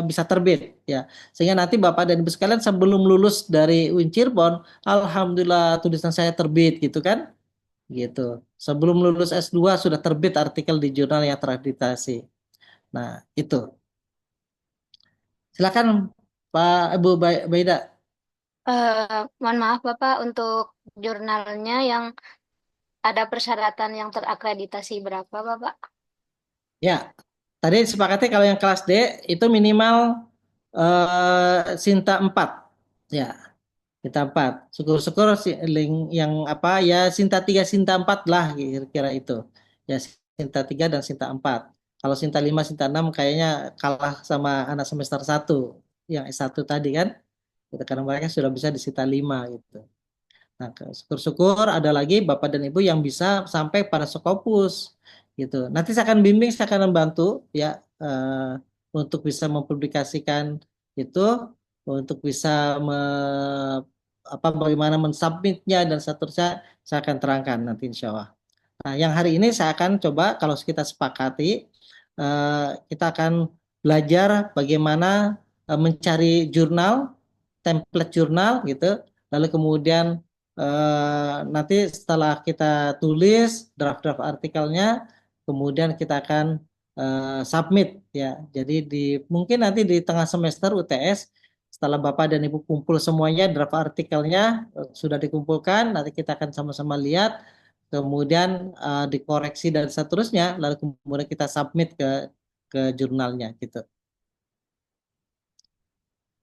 bisa terbit ya. Sehingga nanti Bapak dan Ibu sekalian sebelum lulus dari UIN Cirebon, alhamdulillah tulisan saya terbit gitu kan, gitu. Sebelum lulus S2 sudah terbit artikel di jurnal yang terakreditasi. Nah, itu. Silakan Pak Ibu Baida. Mohon maaf Bapak, untuk jurnalnya yang ada persyaratan yang terakreditasi berapa Bapak? Ya, tadi sepakatnya kalau yang kelas D itu minimal Sinta 4. Ya, Sinta 4. Syukur-syukur link yang apa ya Sinta 3, Sinta 4 lah kira-kira itu. Ya, Sinta 3 dan Sinta 4. Kalau Sinta 5, Sinta 6 kayaknya kalah sama anak semester 1 yang S1 tadi kan. Gitu, karena mereka sudah bisa di Sinta 5 gitu. Nah, syukur-syukur ada lagi Bapak dan Ibu yang bisa sampai pada Skopus gitu. Nanti saya akan bimbing, saya akan membantu ya untuk bisa mempublikasikan itu, untuk bisa bagaimana mensubmitnya dan seterusnya saya akan terangkan nanti insya Allah. Nah, yang hari ini saya akan coba kalau kita sepakati kita akan belajar bagaimana mencari jurnal, template jurnal gitu. Lalu kemudian nanti setelah kita tulis draft-draft artikelnya, kemudian kita akan submit ya. Jadi mungkin nanti di tengah semester UTS setelah Bapak dan Ibu kumpul semuanya draft artikelnya sudah dikumpulkan, nanti kita akan sama-sama lihat, kemudian dikoreksi dan seterusnya, lalu kemudian kita submit ke jurnalnya gitu.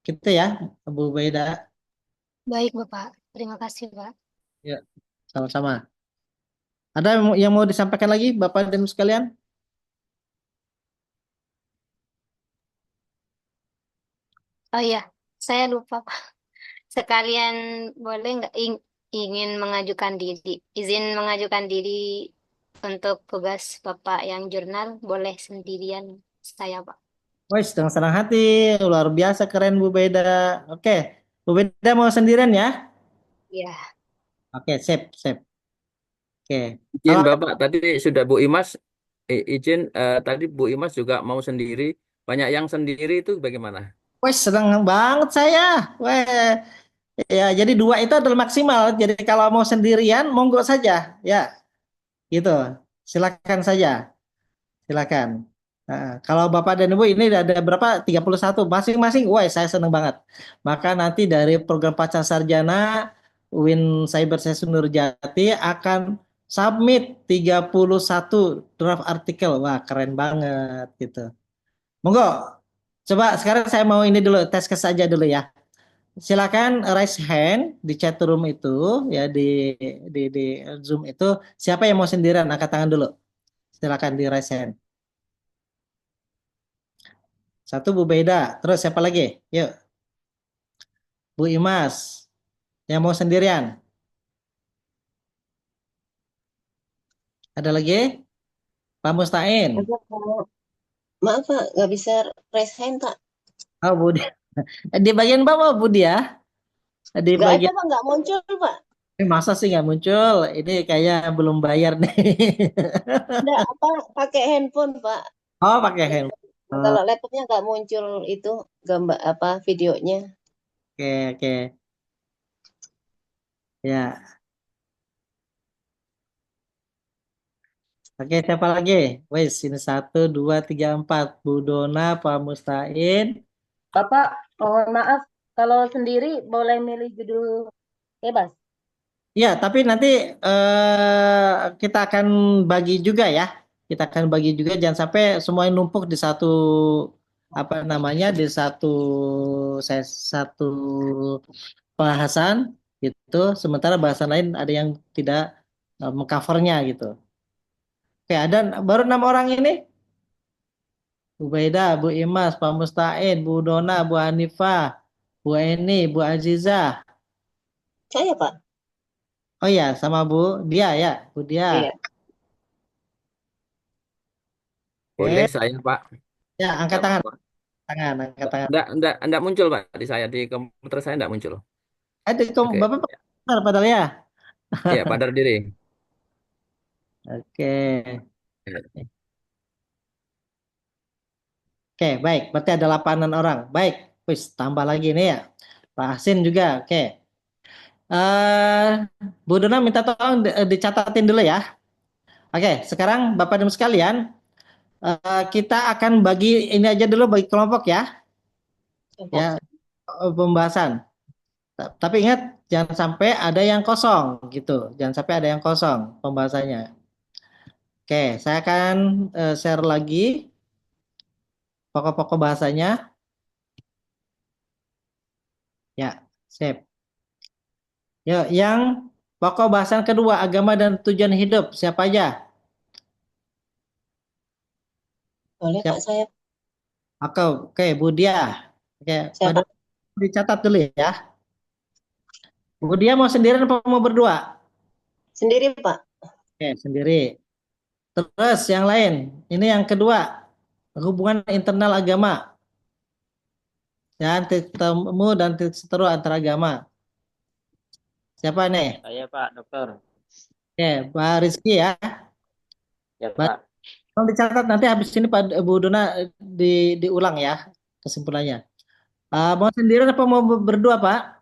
Gitu ya, Bu Baida. Baik Bapak, terima kasih Pak. Ya, sama-sama. Ada yang mau disampaikan lagi, Bapak dan Ibu sekalian? Oh iya, saya lupa Pak. Sekalian boleh nggak ingin mengajukan diri, izin mengajukan diri untuk tugas Bapak yang jurnal, boleh sendirian saya Pak. Woi, dengan senang hati, luar biasa keren Bu Beda. Oke, Bu Beda mau sendirian ya? Iya. Oke, sip, sip. Oke, Izin kalau Bapak, tadi sudah Bu Imas, izin tadi Bu Imas juga mau sendiri. Banyak yang sendiri itu bagaimana? woi senang banget saya. Weh, ya jadi dua itu adalah maksimal. Jadi kalau mau sendirian, monggo saja, ya, gitu. Silakan saja, silakan. Nah, kalau Bapak dan Ibu ini ada berapa? 31 masing-masing. Wah, saya senang banget. Maka nanti dari program Pasca Sarjana UIN Cyber Session Nurjati akan submit 31 draft artikel. Wah, keren banget gitu. Monggo. Coba sekarang saya mau ini dulu tes kes aja dulu ya. Silakan raise hand di chat room itu ya di Zoom itu siapa yang mau sendirian angkat tangan dulu. Silakan di raise hand. Satu Bu Beda, terus siapa lagi? Yuk, Bu Imas yang mau sendirian. Ada lagi? Pak Mustain. Ada, Pak. Maaf Pak, nggak bisa raise hand Pak. Oh, Budi. Di bagian bawah Budi ya. Di Nggak ada bagian Pak, nggak muncul Pak. masa sih nggak muncul? Ini kayak belum bayar nih. Nggak apa, pakai handphone Pak. Oh, pakai handphone. Oh, Kalau laptopnya nggak muncul itu gambar apa videonya. oke, oke. Ya. Oke, siapa lagi? Wes, ini satu, dua, tiga, empat. Bu Dona, Pak Mustain. Bapak, mohon maaf, kalau sendiri boleh milih judul bebas. Ya, tapi nanti kita akan bagi juga ya. kita akan bagi juga, jangan sampai semuanya numpuk di satu apa namanya di satu bahasan gitu. Sementara bahasan lain ada yang tidak mengcovernya gitu. Oke, ada baru 6 orang ini. Bu Baidah, Bu Imas, Pak Mustain, Bu Dona, Bu Hanifah, Bu Eni, Bu Azizah. Saya, Pak. Oh iya, sama Bu Dia ya, Bu Dia. Iya. Boleh Oke, saya, Pak. ya angkat Nggak tangan, apa-apa. angkat tangan. Enggak muncul, Pak. Di saya, di komputer saya enggak muncul. Oke. Bapak benar padahal ya. Iya, sadar diri. Oke, oke, baik. Berarti ada 8 orang. Baik, wis tambah lagi nih ya. Pak Hasin juga. Oke. eh Bu Dona minta tolong dicatatin dulu ya. Oke, sekarang Bapak dan Ibu sekalian, kita akan bagi ini aja dulu bagi kelompok ya, ya pembahasan. Tapi ingat jangan sampai ada yang kosong gitu, jangan sampai ada yang kosong pembahasannya. Oke, saya akan share lagi pokok-pokok bahasanya. Ya, sip. Yuk, yang pokok bahasan kedua, agama dan tujuan hidup, siapa aja? Boleh, Siapa? Pak, saya. Oke, Bu Dia. Oke, Siapa? pada dicatat dulu ya. Bu Dia mau sendirian apa mau berdua? Sendiri, Pak. Oke, sendiri. Terus yang lain, ini yang kedua, hubungan internal agama dan titik temu dan titik seteru antar agama. Siapa nih? Saya Pak Dokter. Oke, Pak Rizky ya. Ya Pak. Tolong dicatat nanti habis ini Pak Bu Dona diulang ya kesimpulannya. Mau sendirian apa mau berdua Pak?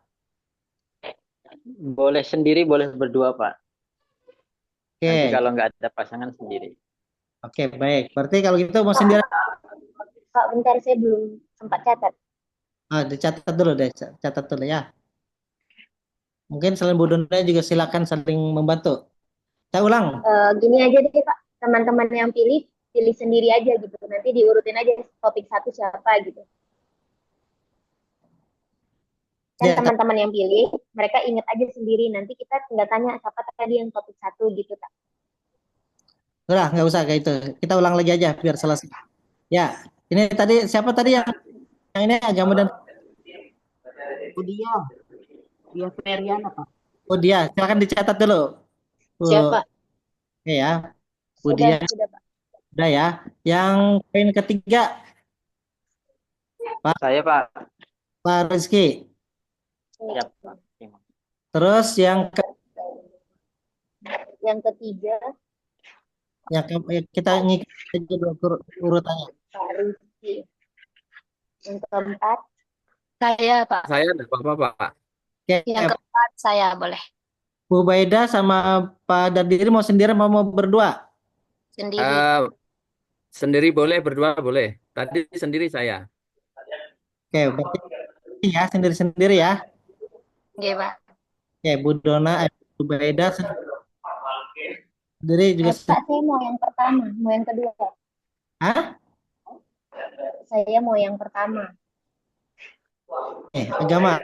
Boleh sendiri, boleh berdua Pak. Nanti Oke, kalau nggak ada pasangan sendiri. oke baik. Berarti kalau gitu mau sendirian, Kak, bentar saya belum sempat catat. dicatat dulu deh, catat dulu ya. Mungkin selain Bu Dona juga silakan saling membantu. Saya ulang. Gini aja deh Kak, teman-teman yang pilih sendiri aja gitu. Nanti diurutin aja topik satu siapa gitu. Kan Ya, teman-teman yang pilih, mereka ingat aja sendiri. Nanti kita tinggal tanya siapa tadi yang topik satu gitu Kak. udah nggak usah kayak itu. Kita ulang lagi aja biar selesai. Ya, ini tadi siapa tadi yang ini agama dan Dia. Dia Feriana, Pak. oh dia, silakan dicatat dulu. Siapa? Oke ya, Sudah, Budia sudah Pak. udah ya. Yang poin ketiga, Saya Pak. Pak Rizky. Ya Pak. Terus yang ketiga, kita ngikut aja dulu urutannya. Pak Rizky. Yang keempat, Saya, Pak. Saya enggak apa-apa, Pak. Oke, Yang keempat, saya boleh. Bu Baida sama Pak Dardiri mau sendiri mau berdua? Sendiri. Sendiri boleh, berdua boleh. Tadi sendiri saya. Oke, berarti ya sendiri-sendiri ya. Oke, Pak. Oke, Bu Dona, Bu Baida sendiri juga. Kak, saya mau yang pertama, mau yang kedua. Hah? Saya mau yang pertama. Agama.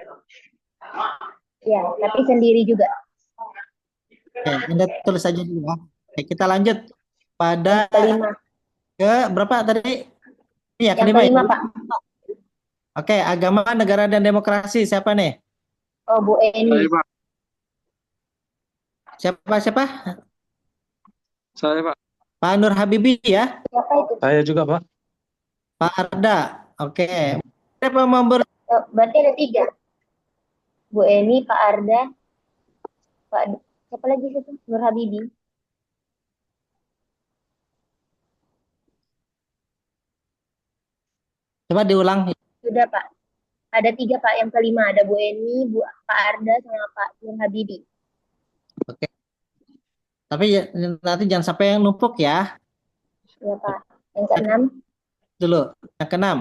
Ya, tapi sendiri juga. Oke, Anda tulis aja dulu ya. Oke, kita lanjut pada Kelima. ke berapa tadi? Iya, Yang kelima ya. kelima, Pak. Oke, agama, negara dan demokrasi siapa nih? Oh, Bu Eni. Siapa? Saya Pak. Pak Nur Habibie ya? Siapa itu? Saya juga Pak. Pak Arda. Oke. Siapa mau Berarti ada 3. Bu Eni, Pak Arda, Pak siapa lagi situ? Nur Habibie. Coba diulang. Sudah, Pak. Ada 3, Pak. Yang kelima ada Bu Eni, Pak Arda, sama Pak Nur Habibie. Oke. Tapi nanti jangan sampai yang numpuk ya. Ya, Pak. Yang keenam. Dulu. Yang keenam.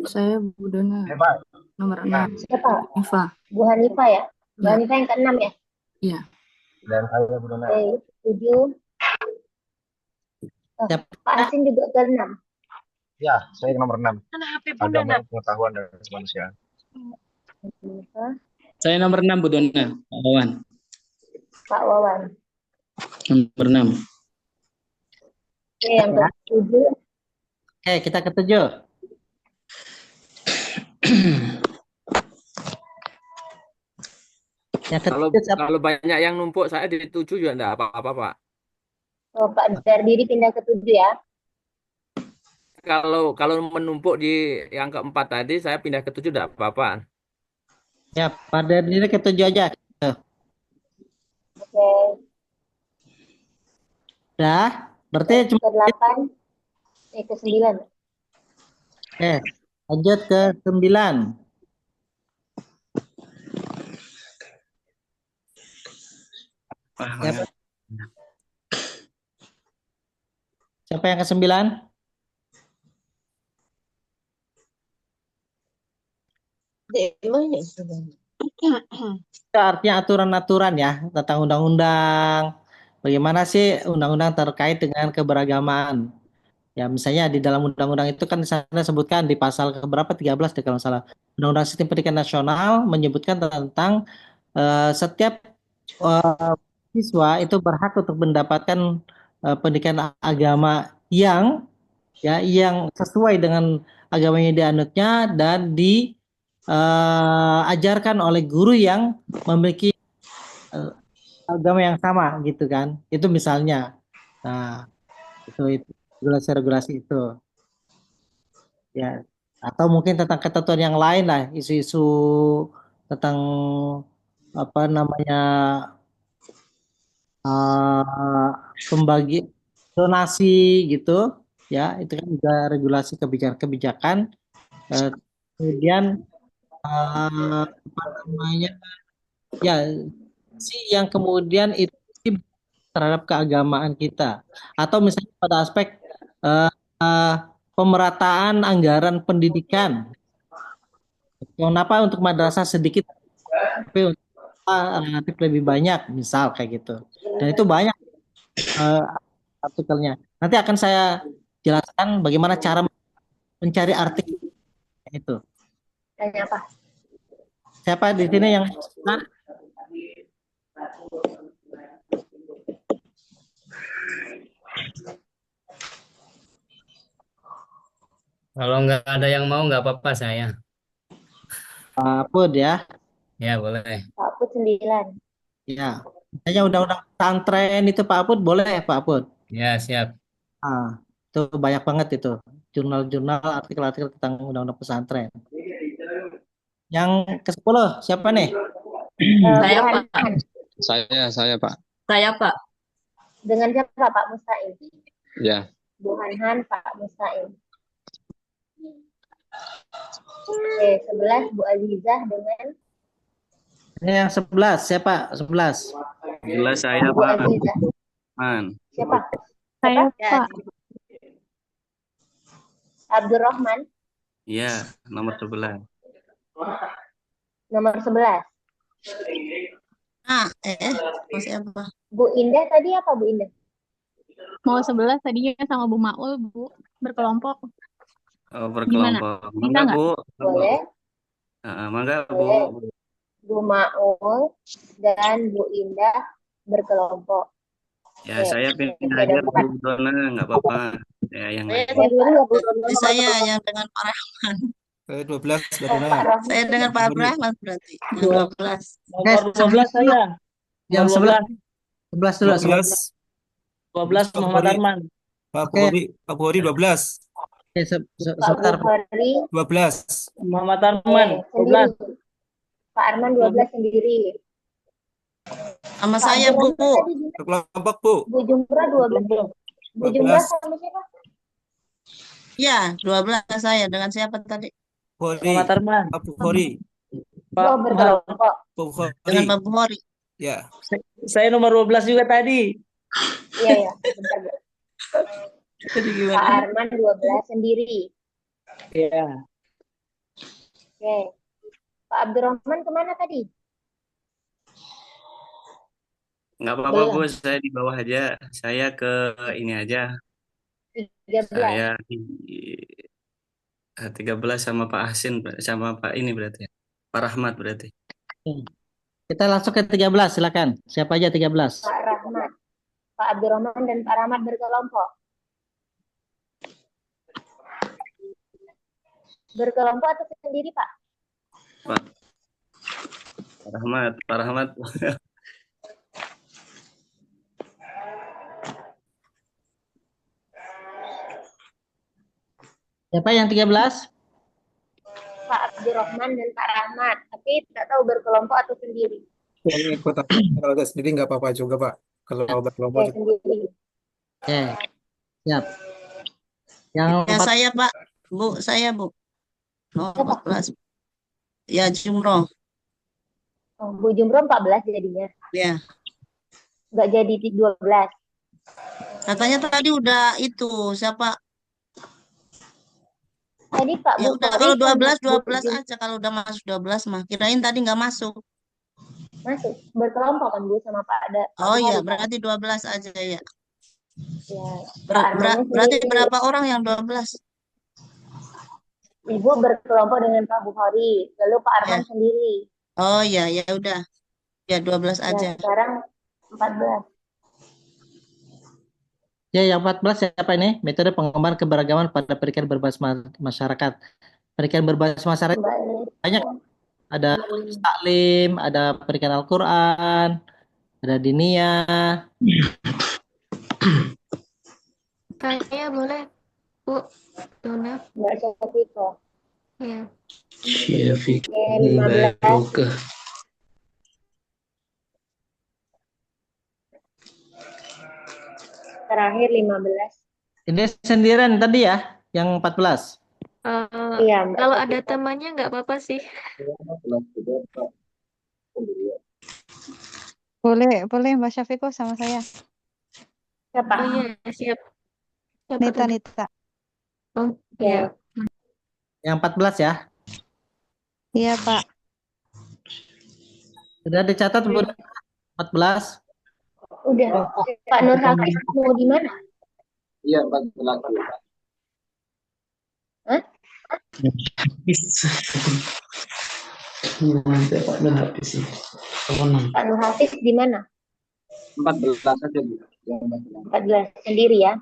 Saya Bu Dona. Nomor 6. Siapa? Hanifah. Bu Hanifah ya? Bu Ya. Hanifah yang keenam ya? Iya. Dan saya Bu Dona. Oke, 7. Oh, Siapa? Pak Asin juga ke-6. Ya, saya nomor 6. Agama Nak. pengetahuan dan kemanusiaan. Saya nomor 6, Bu Dona. Pak Wawan. Pak Wawan. Nomor 6. Oke, yang ke-7. Oke, kita ke-7. Yang Kalau ke-7 siapa? kalau banyak yang numpuk saya di 7 juga enggak apa-apa, Pak. Oh, Pak Dardiri pindah ke-7 ya. Kalau menumpuk di yang keempat tadi saya pindah ke 7 enggak apa-apa. Ya, pada diri ke-7 aja. Oke. Dah, berarti cuma Ke-8. Ke-9. Oke, lanjut ke 9. Siapa? Siapa yang ke-9? Itu artinya aturan-aturan ya tentang undang-undang. Bagaimana sih undang-undang terkait dengan keberagamaan? Ya, misalnya di dalam undang-undang itu kan di sana sebutkan di pasal keberapa 13 deh kalau nggak salah. Undang-Undang Sistem Pendidikan Nasional menyebutkan tentang setiap siswa itu berhak untuk mendapatkan pendidikan agama yang yang sesuai dengan agamanya dianutnya dan diajarkan oleh guru yang memiliki agama yang sama gitu kan. Itu misalnya. Nah, itu regulasi-regulasi itu. Ya, atau mungkin tentang ketentuan yang lain lah, isu-isu tentang apa namanya pembagi donasi gitu, ya itu kan juga regulasi kebijakan-kebijakan. Kemudian apa namanya ya sih yang kemudian itu terhadap keagamaan kita, atau misalnya pada aspek eh, eh, pemerataan anggaran pendidikan. Kenapa untuk madrasah sedikit, tapi untuk relatif lebih banyak, misal kayak gitu. Dan itu banyak eh, artikelnya. Nanti akan saya jelaskan bagaimana cara mencari artikel itu. Tanya apa? Siapa di sini yang Kalau nggak ada yang mau, nggak apa-apa saya. Pak Pud ya? Ya, boleh. Pak Put 9. Ya. Misalnya undang-undang pesantren itu Pak Pud boleh Pak Pud? Ya, siap. Itu banyak banget itu. Jurnal-jurnal, artikel-artikel tentang undang-undang pesantren. Yang ke-10 siapa nih? Saya, Pak. Saya Pak. Saya, Pak. Dengan siapa Pak Musaim? Ya. Bu Hanhan, Pak Musaim. Oke, 11 Bu Azizah dengan Ini yang 11 siapa? 11. 11 saya Bu Pak. Azizah. Siapa? Saya, Siapa? Pak. Abdurrahman, Iya, nomor 11. nomor 11. Mau siapa? Bu Indah tadi apa Bu Indah? Mau 11 tadinya sama Bu Maul, Bu. Berkelompok. Oh, berkelompok. Bisa Mangga, nggak? Bu. Boleh. Mangga, Bu. Boleh. Bu Maul dan Bu Indah berkelompok. Ya, Oke. saya pindah Oke, aja ada empat. Bu Dona, nggak apa-apa. Ya, yang lain. Saya dulu ya Bu Saya yang dengan Pak Rahman. 12 Oh, Pak Rahman. Saya dengan Pak Rahman berarti. Yang 12. Nomor 12 saya. Yang Nomor 11 dulu. 12 Muhammad Arman. Pak Oke. Buhori 12. Oke, Pak sebentar. Bukhari. 12. Muhammad Arman, Sendiri. 12. Pak Arman 12 sendiri. Sama Pak saya, Bu. Abdurrahman tadi gimana? Kelompok, Bu. Bu Jumrah 12. Bu Jumrah sama siapa? Ya, 12 saya. Dengan siapa tadi? Buhori. Muhammad Arman. Pak Buhori. Oh, berkelompok. Pak Buhori. Dengan Pak Buhori. Ya. Saya nomor 12 juga tadi. Iya, ya. Bentar, Bu. Jadi Pak gimana? Arman 12 sendiri. Iya. Oke. Pak Abdurrahman kemana tadi? Nggak apa-apa, Belum. Bu. Saya di bawah aja. Saya ke ini aja. Saya 13 sama Pak Hasin, sama Pak ini berarti ya. Pak Rahmat berarti. Kita langsung ke 13, silakan. Siapa aja 13? Pak Rahmat, Pak Abdurrahman dan Pak Rahmat berkelompok. Berkelompok atau sendiri, Pak? Pak Rahmat, Pak Rahmat. Siapa yang 13? Pak Abdurrahman dan Pak Rahmat, tapi tidak tahu berkelompok atau sendiri. Yang ikut kalau ada sendiri nggak apa-apa juga Pak. Kalau berkelompok Oke, sendiri. Oke, siap. Yang Ya 4, saya Pak, Bu, saya Bu. Nomor 14. Ya jumroh. Oh, Bu Jumroh 14 jadinya. Ya. Nggak jadi 12. Katanya tadi udah itu siapa? Tadi Pak Ya udah Bukhari kalau sama 12 Bu 12 aja kalau udah masuk 12 mah. Kirain tadi nggak masuk. masuk berkelompok kan Bu sama Pak ada Oh Bukhari, iya, kan? berarti 12 aja ya. Ya, Pak Armannya Berarti sendiri. berapa orang yang 12? Ibu berkelompok dengan Pak Bukhari, lalu Pak Arman Ya. sendiri. Oh iya, ya udah. Ya 12 Ya, aja. sekarang 14. ya yang 14 siapa ini? Metode pengembangan keberagaman pada pendidikan berbasis masyarakat. Pendidikan berbasis masyarakat Mbak Eni. banyak. Ada taklim, ada pendidikan Al-Quran, ada diniyah. Saya boleh, Bu Dona. Mbak Syafiko. Ya. Oke, 15. Terakhir 15. Ini sendirian tadi ya, yang 14. Iya, Mbak Kalau Syafiko. ada temannya nggak apa-apa sih. Boleh Mbak Syafiko sama saya. Siapa? Oh iya, siap. Siapa Nita, tadi? Nita. Oh, Ya. iya. Yang 14 ya. Iya, Pak. Sudah dicatat Bu 14. Udah. Pak Nur Hafiz mau di mana? Iya, 14. Hah? Pak Nur Hafiz di mana? 14 aja, Bu. Yang 14 sendiri ya.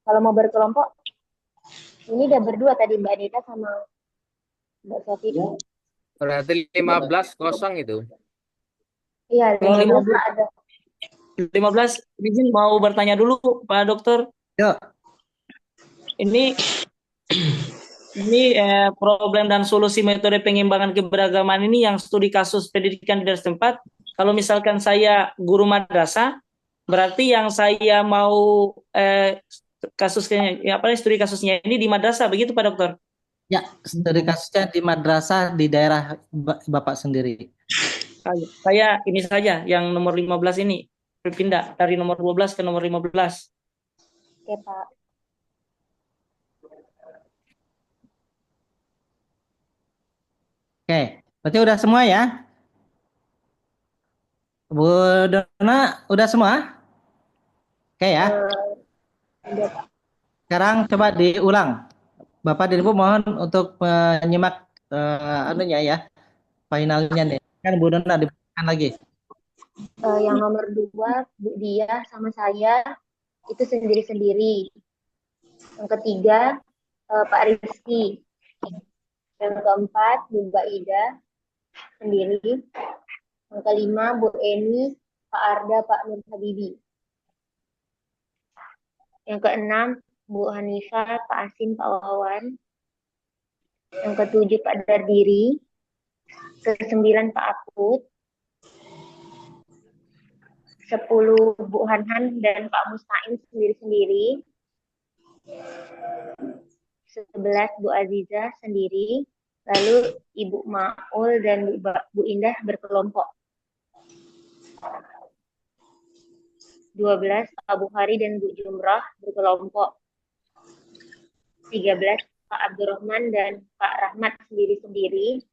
Kalau mau berkelompok, ini udah berdua tadi Mbak Anita sama Mbak Syafiko. Berarti 15 kosong itu. Iya, Kalau 15 ada. 15 izin mau bertanya dulu Pak Dokter. Yuk. Ini problem dan solusi metode pengimbangan keberagaman ini yang studi kasus pendidikan di daerah setempat. Kalau misalkan saya guru madrasah, berarti yang saya mau kasusnya studi kasusnya ini di madrasah, begitu Pak Dokter? Ya, studi kasusnya di madrasah di daerah Bapak sendiri. Saya ini saja yang nomor 15 ini berpindah dari nomor 12 ke nomor 15. Oke, Pak. Oke, berarti udah semua ya? Bu Dona, udah semua? Oke ya. Udah, Pak. Sekarang coba diulang. Bapak dan Ibu mohon untuk menyimak anunya ya, finalnya nih. Kan Bu Dona diberikan lagi. Yang nomor 2, Bu Dia sama saya itu sendiri-sendiri. Yang ketiga, Pak Rizky. Yang keempat, Bu Baida sendiri. Yang kelima, Bu Eni, Pak Arda, Pak Nur Habibi. Yang keenam, Bu Hanifah, Pak Asim, Pak Wawan. Yang ketujuh, Pak Dardiri. Ke-9, Pak Akut. 10, Bu Hanhan dan Pak Musta'in sendiri-sendiri. 11, Bu Aziza sendiri. Lalu Ibu Maul dan Bu Indah berkelompok. 12, Pak Bukhari dan Bu Jumrah berkelompok. 13, Pak Abdurrahman dan Pak Rahmat sendiri-sendiri.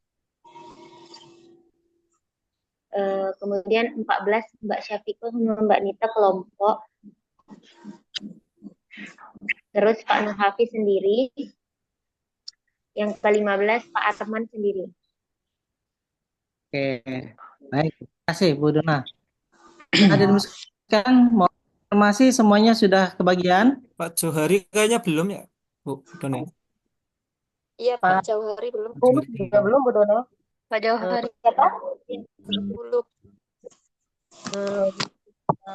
Kemudian 14 Mbak Syafiqah sama Mbak Nita kelompok. Terus Pak Nur Hafiz sendiri. Yang ke-15 Pak Arman sendiri. Oke, baik. Terima kasih Bu Dona. Hadirin sekalian, mau informasi semuanya sudah kebagian? Pak Johari kayaknya belum ya, Bu Dona. Iya, Pak Jauhari belum. Dulu juga belum, Bu Dono. Pak Jauhari. Siapa? 10.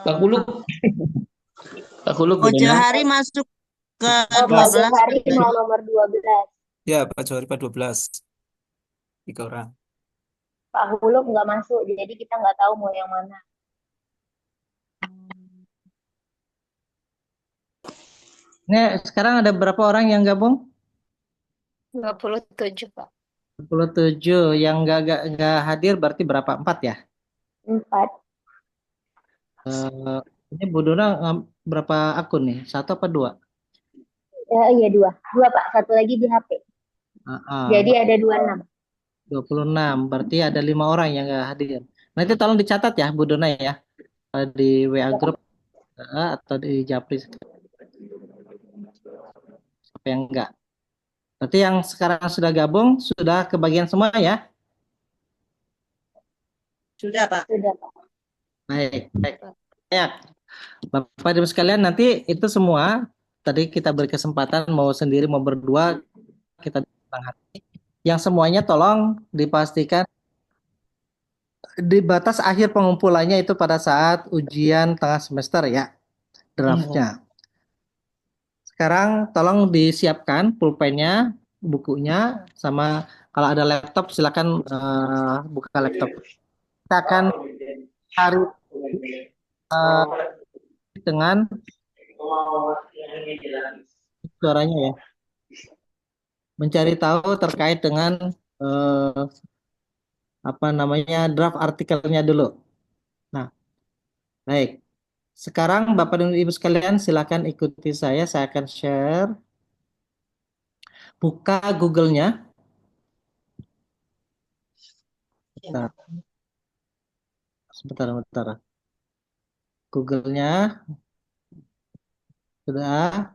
Pak Kuluk. Pak Kuluk Oh, benar. Johari masuk ke Pak 12. Johari mau nomor 12. Ya, Pak Johari Pak 12. 3 orang. Pak Huluk nggak masuk, jadi kita nggak tahu mau yang mana. Ini sekarang ada berapa orang yang gabung? 27, Pak. 27. Yang nggak hadir berarti berapa? 4 ya? 4. Ini Bu Dona berapa akun nih? 1 apa 2? Iya 2. 2 Pak, satu lagi di HP. Jadi ada 26. 26. Berarti ada 5 orang yang nggak hadir. Nanti tolong dicatat ya Bu Dona ya. Di WA grup atau di Japri. Siapa yang enggak? Berarti yang sekarang sudah gabung sudah kebagian semua ya? Sudah, Pak. Sudah, Pak. Baik, baik. Ya. Bapak Ibu sekalian, nanti itu semua tadi kita beri kesempatan mau sendiri mau berdua kita tentang hati. Yang semuanya tolong dipastikan di batas akhir pengumpulannya itu pada saat ujian tengah semester ya, draftnya. Sekarang tolong disiapkan pulpennya, bukunya, sama kalau ada laptop silakan buka laptop. Kita akan cari dengan suaranya ya, mencari tahu terkait dengan draft artikelnya dulu. Nah, baik. Sekarang Bapak dan Ibu sekalian silakan ikuti saya akan share. Buka Google-nya. Sebentar. Google-nya sudah.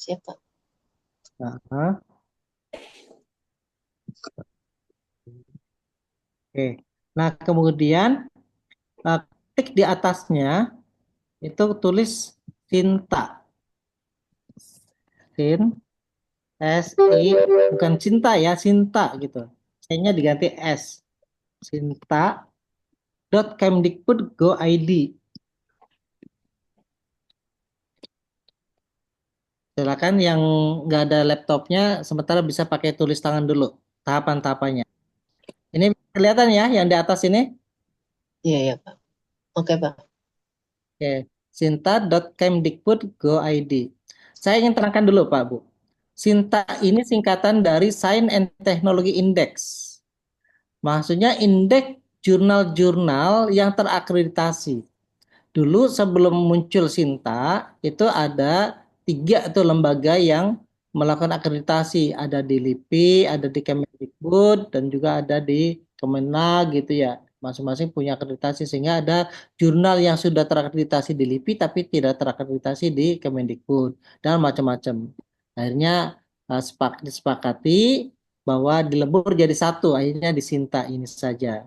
Siapa? Oke. Nah, kemudian klik di atasnya itu tulis Sinta. Bukan cinta ya, Sinta gitu. C-nya diganti S. Sinta.kemdikbud.go.id. Silakan yang nggak ada laptopnya sementara bisa pakai tulis tangan dulu tahapan-tahapannya. Ini kelihatan ya yang di atas ini? Iya, Pak. Oke, Pak. Oke, sinta.kemdikbud.go.id. Saya ingin terangkan dulu Pak Bu. Sinta ini singkatan dari Science and Technology Index. Maksudnya indeks jurnal-jurnal yang terakreditasi. Dulu sebelum muncul Sinta itu ada 3 tuh lembaga yang melakukan akreditasi. Ada di LIPI, ada di Kemdikbud, dan juga ada di Kemenag gitu ya. Masing-masing punya akreditasi sehingga ada jurnal yang sudah terakreditasi di LIPI tapi tidak terakreditasi di Kemendikbud dan macam-macam. Akhirnya disepakati bahwa dilebur jadi satu, akhirnya di Sinta ini saja.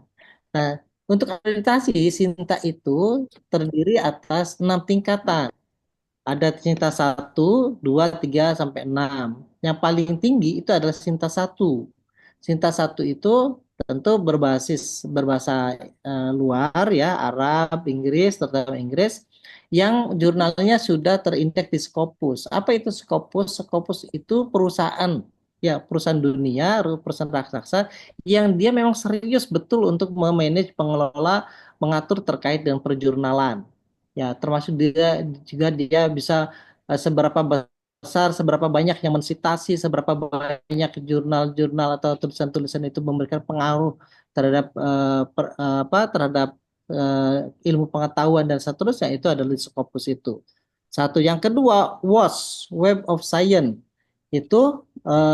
Nah, untuk akreditasi Sinta itu terdiri atas 6 tingkatan. Ada Sinta 1, 2, 3, sampai 6. Yang paling tinggi itu adalah Sinta 1. Sinta 1 itu tentu berbahasa luar ya, Arab, Inggris, terutama Inggris, yang jurnalnya sudah terindeks di Scopus. Apa itu Scopus? Scopus itu perusahaan dunia, perusahaan raksasa yang dia memang serius betul untuk memanage, pengelola, mengatur terkait dengan perjurnalan. Ya, termasuk dia juga dia bisa seberapa besar, seberapa banyak yang mensitasi, seberapa banyak jurnal-jurnal atau tulisan-tulisan itu memberikan pengaruh terhadap terhadap ilmu pengetahuan dan seterusnya itu adalah di Scopus itu. Satu, yang kedua WOS, Web of Science itu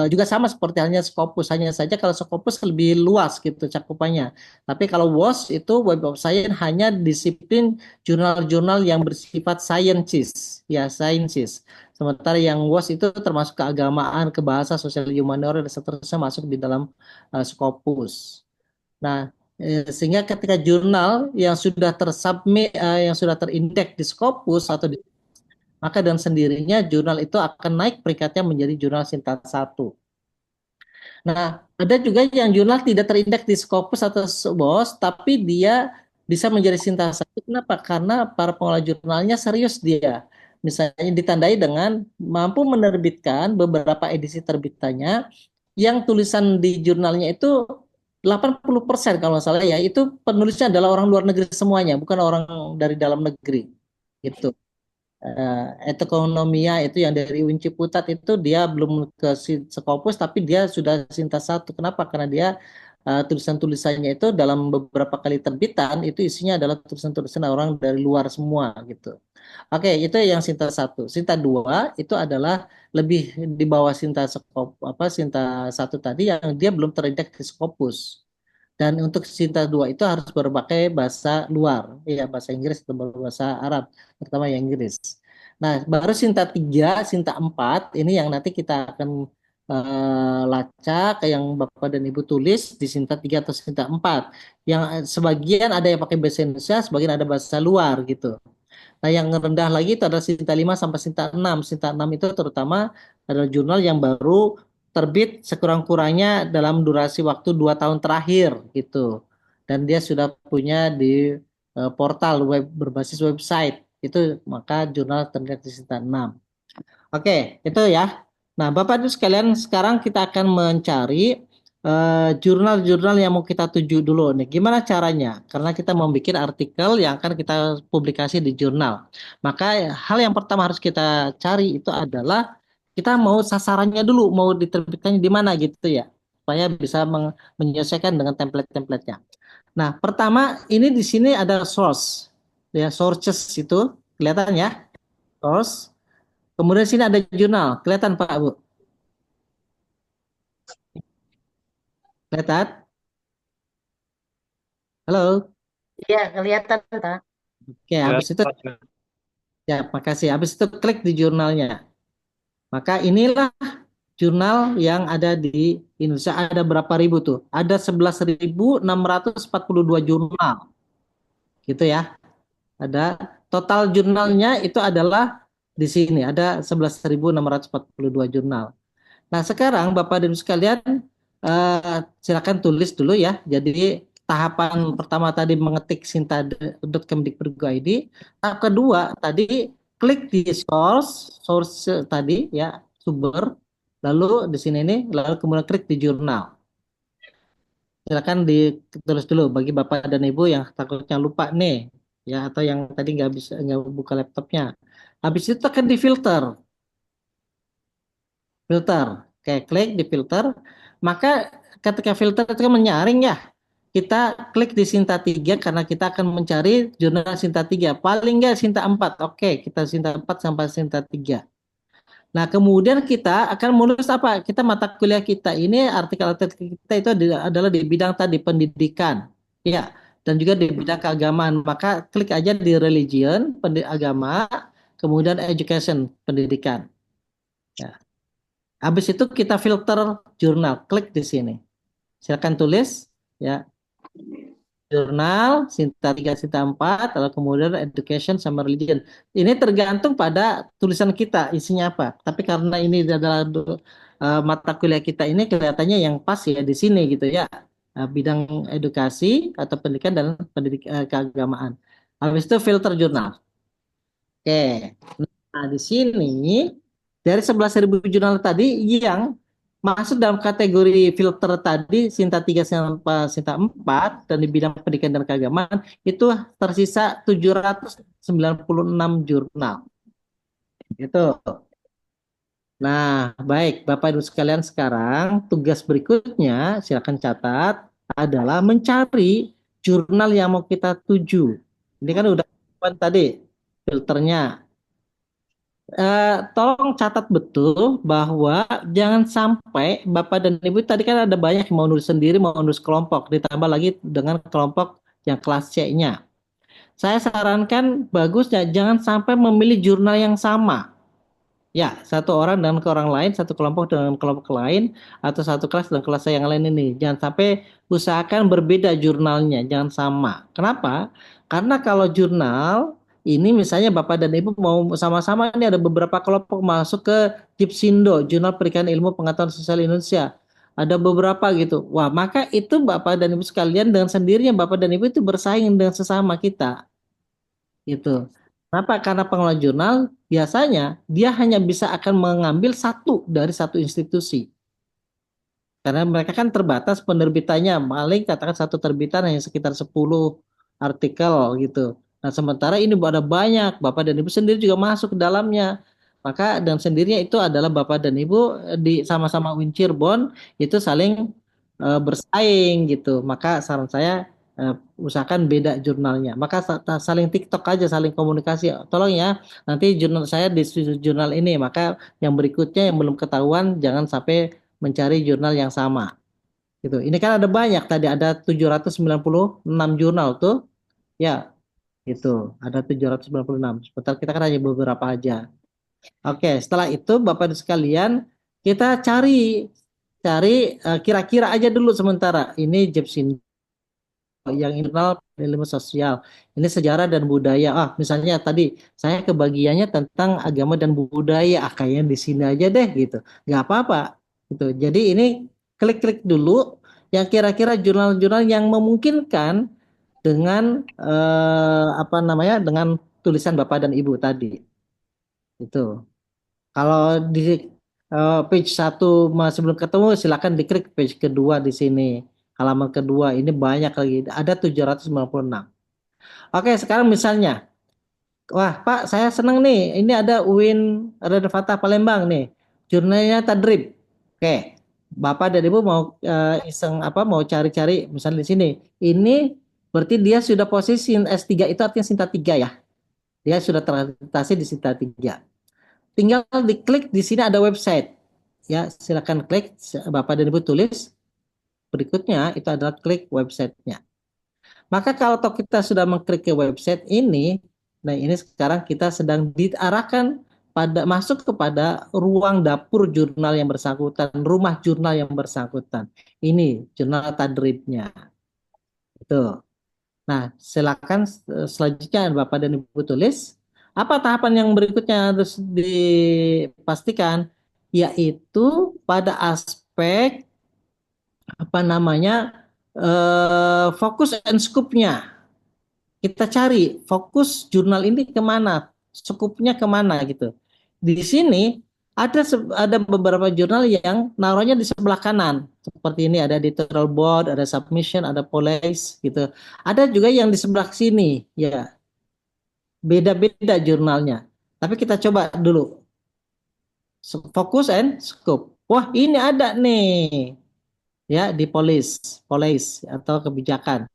juga sama seperti halnya Scopus, hanya saja kalau Scopus lebih luas gitu cakupannya. Tapi kalau WOS itu Web of Science hanya disiplin jurnal-jurnal yang bersifat sciences, ya sciences. Sementara yang WOS itu termasuk keagamaan, kebahasa, sosial humaniora dan seterusnya masuk di dalam Scopus. Nah, sehingga ketika jurnal yang sudah tersubmit, yang sudah terindeks di Scopus atau maka dengan sendirinya jurnal itu akan naik peringkatnya menjadi jurnal Sinta 1. Nah, ada juga yang jurnal tidak terindeks di Scopus atau BOS, tapi dia bisa menjadi Sinta 1. Kenapa? Karena para pengelola jurnalnya serius dia. Misalnya ditandai dengan mampu menerbitkan beberapa edisi terbitannya yang tulisan di jurnalnya itu 80% kalau nggak salah ya, itu penulisnya adalah orang luar negeri semuanya, bukan orang dari dalam negeri. Gitu. Ekonomia itu yang dari Uin Ciputat itu dia belum ke Scopus tapi dia sudah Sinta 1. Kenapa? Karena dia tulisan-tulisannya itu dalam beberapa kali terbitan itu isinya adalah tulisan-tulisan orang dari luar semua gitu. Oke, itu yang Sinta 1. Sinta 2 itu adalah lebih di bawah Sinta Sinta 1 tadi yang dia belum terindeks di Scopus. Dan untuk Sinta 2 itu harus berbagai bahasa luar, ya bahasa Inggris atau bahasa Arab, terutama yang Inggris. Nah, baru Sinta 3, Sinta 4, ini yang nanti kita akan lacak yang Bapak dan Ibu tulis di Sinta 3 atau Sinta 4. Yang sebagian ada yang pakai bahasa Indonesia, sebagian ada bahasa luar gitu. Nah, yang rendah lagi itu adalah Sinta 5 sampai Sinta 6. Sinta 6 itu terutama adalah jurnal yang baru terbit sekurang-kurangnya dalam durasi waktu 2 tahun terakhir gitu. Dan dia sudah punya di portal web berbasis website. Itu maka jurnal terlihat di Sinta 6. Oke, itu ya. Nah, Bapak Ibu sekalian, sekarang kita akan mencari jurnal-jurnal yang mau kita tuju dulu nih. Gimana caranya? Karena kita mau bikin artikel yang akan kita publikasi di jurnal. Maka hal yang pertama harus kita cari itu adalah kita mau sasarannya dulu, mau diterbitkannya di mana gitu ya. Supaya bisa menyelesaikan dengan template-templatenya. Nah, pertama ini di sini ada source. Ya, sources itu kelihatan ya. Source. Kemudian sini ada jurnal. Kelihatan Pak Bu? Kelihatan? Halo? Iya, kelihatan, Pak. Oke, habis itu ya, makasih. Habis itu klik di jurnalnya. Maka inilah jurnal yang ada di Indonesia. Ada berapa ribu tuh? Ada 11.642 jurnal. Gitu ya. Ada total jurnalnya itu adalah di sini. Ada 11.642 jurnal. Nah, sekarang Bapak dan Ibu sekalian silakan tulis dulu ya. Jadi tahapan pertama tadi mengetik sinta.kemdikbud.go.id. Tahap kedua tadi klik di source tadi ya, sumber. Lalu di sini nih, lalu kemudian klik di jurnal. Silakan ditulis dulu bagi Bapak dan Ibu yang takutnya lupa nih ya, atau yang tadi nggak buka laptopnya. Habis itu tekan di filter. Oke, klik di filter. Maka ketika filter itu kan menyaring ya. Kita klik di Sinta 3 karena kita akan mencari jurnal Sinta 3. Paling nggak Sinta 4. Oke, kita Sinta 4 sampai Sinta 3. Nah, kemudian kita akan menulis apa? Kita mata kuliah kita ini, artikel-artikel kita itu adalah di bidang tadi pendidikan. Ya, dan juga di bidang keagamaan. Maka klik aja di religion, agama, kemudian education, pendidikan. Ya. Habis itu kita filter jurnal, klik di sini. Silakan tulis ya. Jurnal, Sinta 3, Sinta 4, lalu kemudian education sama religion. Ini tergantung pada tulisan kita, isinya apa. Tapi karena ini adalah mata kuliah kita ini kelihatannya yang pas ya di sini gitu ya. Bidang edukasi atau pendidikan dan keagamaan. Habis itu filter jurnal. Oke. Nah, di sini dari 11.000 jurnal tadi yang masuk dalam kategori filter tadi Sinta 3 sampai Sinta 4 dan di bidang pendidikan dan keagamaan itu tersisa 796 jurnal. Itu. Nah, baik Bapak Ibu sekalian, sekarang tugas berikutnya silakan catat adalah mencari jurnal yang mau kita tuju. Ini kan udah tadi filternya. Tolong catat betul bahwa jangan sampai Bapak dan Ibu tadi kan ada banyak yang mau nulis sendiri, mau nulis kelompok, ditambah lagi dengan kelompok yang kelas C-nya. Saya sarankan bagusnya jangan sampai memilih jurnal yang sama. Ya, satu orang dengan ke orang lain, satu kelompok dengan kelompok lain, atau satu kelas dengan kelas yang lain ini. Jangan sampai usahakan berbeda jurnalnya, jangan sama. Kenapa? Karena kalau jurnal ini misalnya Bapak dan Ibu mau sama-sama ini ada beberapa kelompok masuk ke Jipsindo, Jurnal Perikanan Ilmu Pengetahuan Sosial Indonesia. Ada beberapa gitu. Wah, maka itu Bapak dan Ibu sekalian dengan sendirinya Bapak dan Ibu itu bersaing dengan sesama kita. Gitu. Kenapa? Karena pengelola jurnal biasanya dia hanya bisa akan mengambil satu dari satu institusi. Karena mereka kan terbatas penerbitannya, paling katakan satu terbitan hanya sekitar 10 artikel gitu. Nah, sementara ini ada banyak, Bapak dan Ibu sendiri juga masuk ke dalamnya. Maka dan sendirinya itu adalah Bapak dan Ibu di sama-sama Win Cirebon itu saling bersaing gitu. Maka saran saya usahakan beda jurnalnya. Maka saling TikTok aja, saling komunikasi. Tolong ya, nanti jurnal saya di jurnal ini. Maka yang berikutnya yang belum ketahuan jangan sampai mencari jurnal yang sama. Gitu. Ini kan ada banyak tadi ada 796 jurnal tuh. Ya, itu ada 796. Sebentar kita kan hanya beberapa aja. Oke, setelah itu Bapak Ibu sekalian, kita cari kira-kira aja dulu sementara. Ini Jepsin yang internal ilmu sosial. Ini sejarah dan budaya. Misalnya tadi saya kebagiannya tentang agama dan budaya. Kayaknya di sini aja deh gitu. Nggak apa-apa gitu. Jadi ini klik-klik dulu yang kira-kira jurnal-jurnal yang memungkinkan dengan dengan tulisan Bapak dan Ibu tadi. Itu. Kalau di page 1 masih belum ketemu, silakan diklik page kedua di sini. Halaman kedua ini banyak lagi, ada 796. Oke, sekarang misalnya, wah Pak, saya senang nih, ini ada UIN Raden Fatah Palembang nih, jurnalnya Tadrib. Oke, Bapak dan Ibu mau mau cari-cari misalnya di sini. Ini berarti dia sudah posisi S3 itu artinya Sinta 3 ya. Dia sudah terakreditasi di Sinta 3. Tinggal diklik di sini ada website. Ya, silakan klik, Bapak dan Ibu tulis. Berikutnya itu adalah klik websitenya. Maka kalau kita sudah mengklik ke website ini, nah ini sekarang kita sedang diarahkan masuk kepada ruang dapur jurnal yang bersangkutan, rumah jurnal yang bersangkutan. Ini jurnal Tadribnya. Itu. Nah, silakan selanjutnya Bapak dan Ibu tulis. Apa tahapan yang berikutnya harus dipastikan? Yaitu pada aspek fokus and scope-nya. Kita cari fokus jurnal ini kemana, scope-nya kemana gitu. Di sini ada beberapa jurnal yang naruhnya di sebelah kanan. Seperti ini ada editorial board, ada submission, ada policy gitu. Ada juga yang di sebelah sini ya. Beda-beda jurnalnya. Tapi kita coba dulu. Fokus and scope. Wah, ini ada nih. Ya, di policy atau kebijakan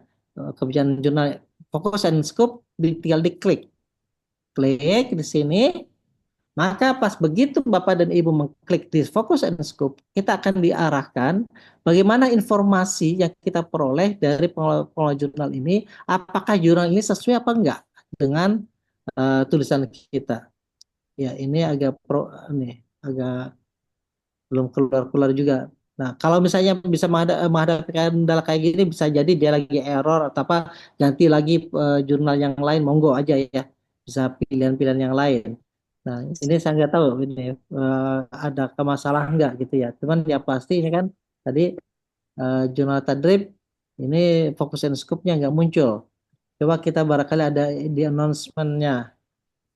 jurnal fokus and scope tinggal diklik. Klik di sini. Maka pas begitu Bapak dan Ibu mengklik di focus and scope, kita akan diarahkan bagaimana informasi yang kita peroleh dari pengelola jurnal ini, apakah jurnal ini sesuai apa enggak dengan tulisan kita. Ya, ini agak agak belum keluar juga. Nah, kalau misalnya bisa menghadapi kendala kayak gini, bisa jadi dia lagi error atau apa, ganti lagi jurnal yang lain, monggo aja ya. Bisa pilihan-pilihan yang lain. Nah, ini saya nggak tahu ini ada masalah nggak gitu ya. Cuman ya pasti ini kan tadi jurnal Tadrib ini fokus and scope-nya nggak muncul. Coba kita barangkali ada di announcement-nya.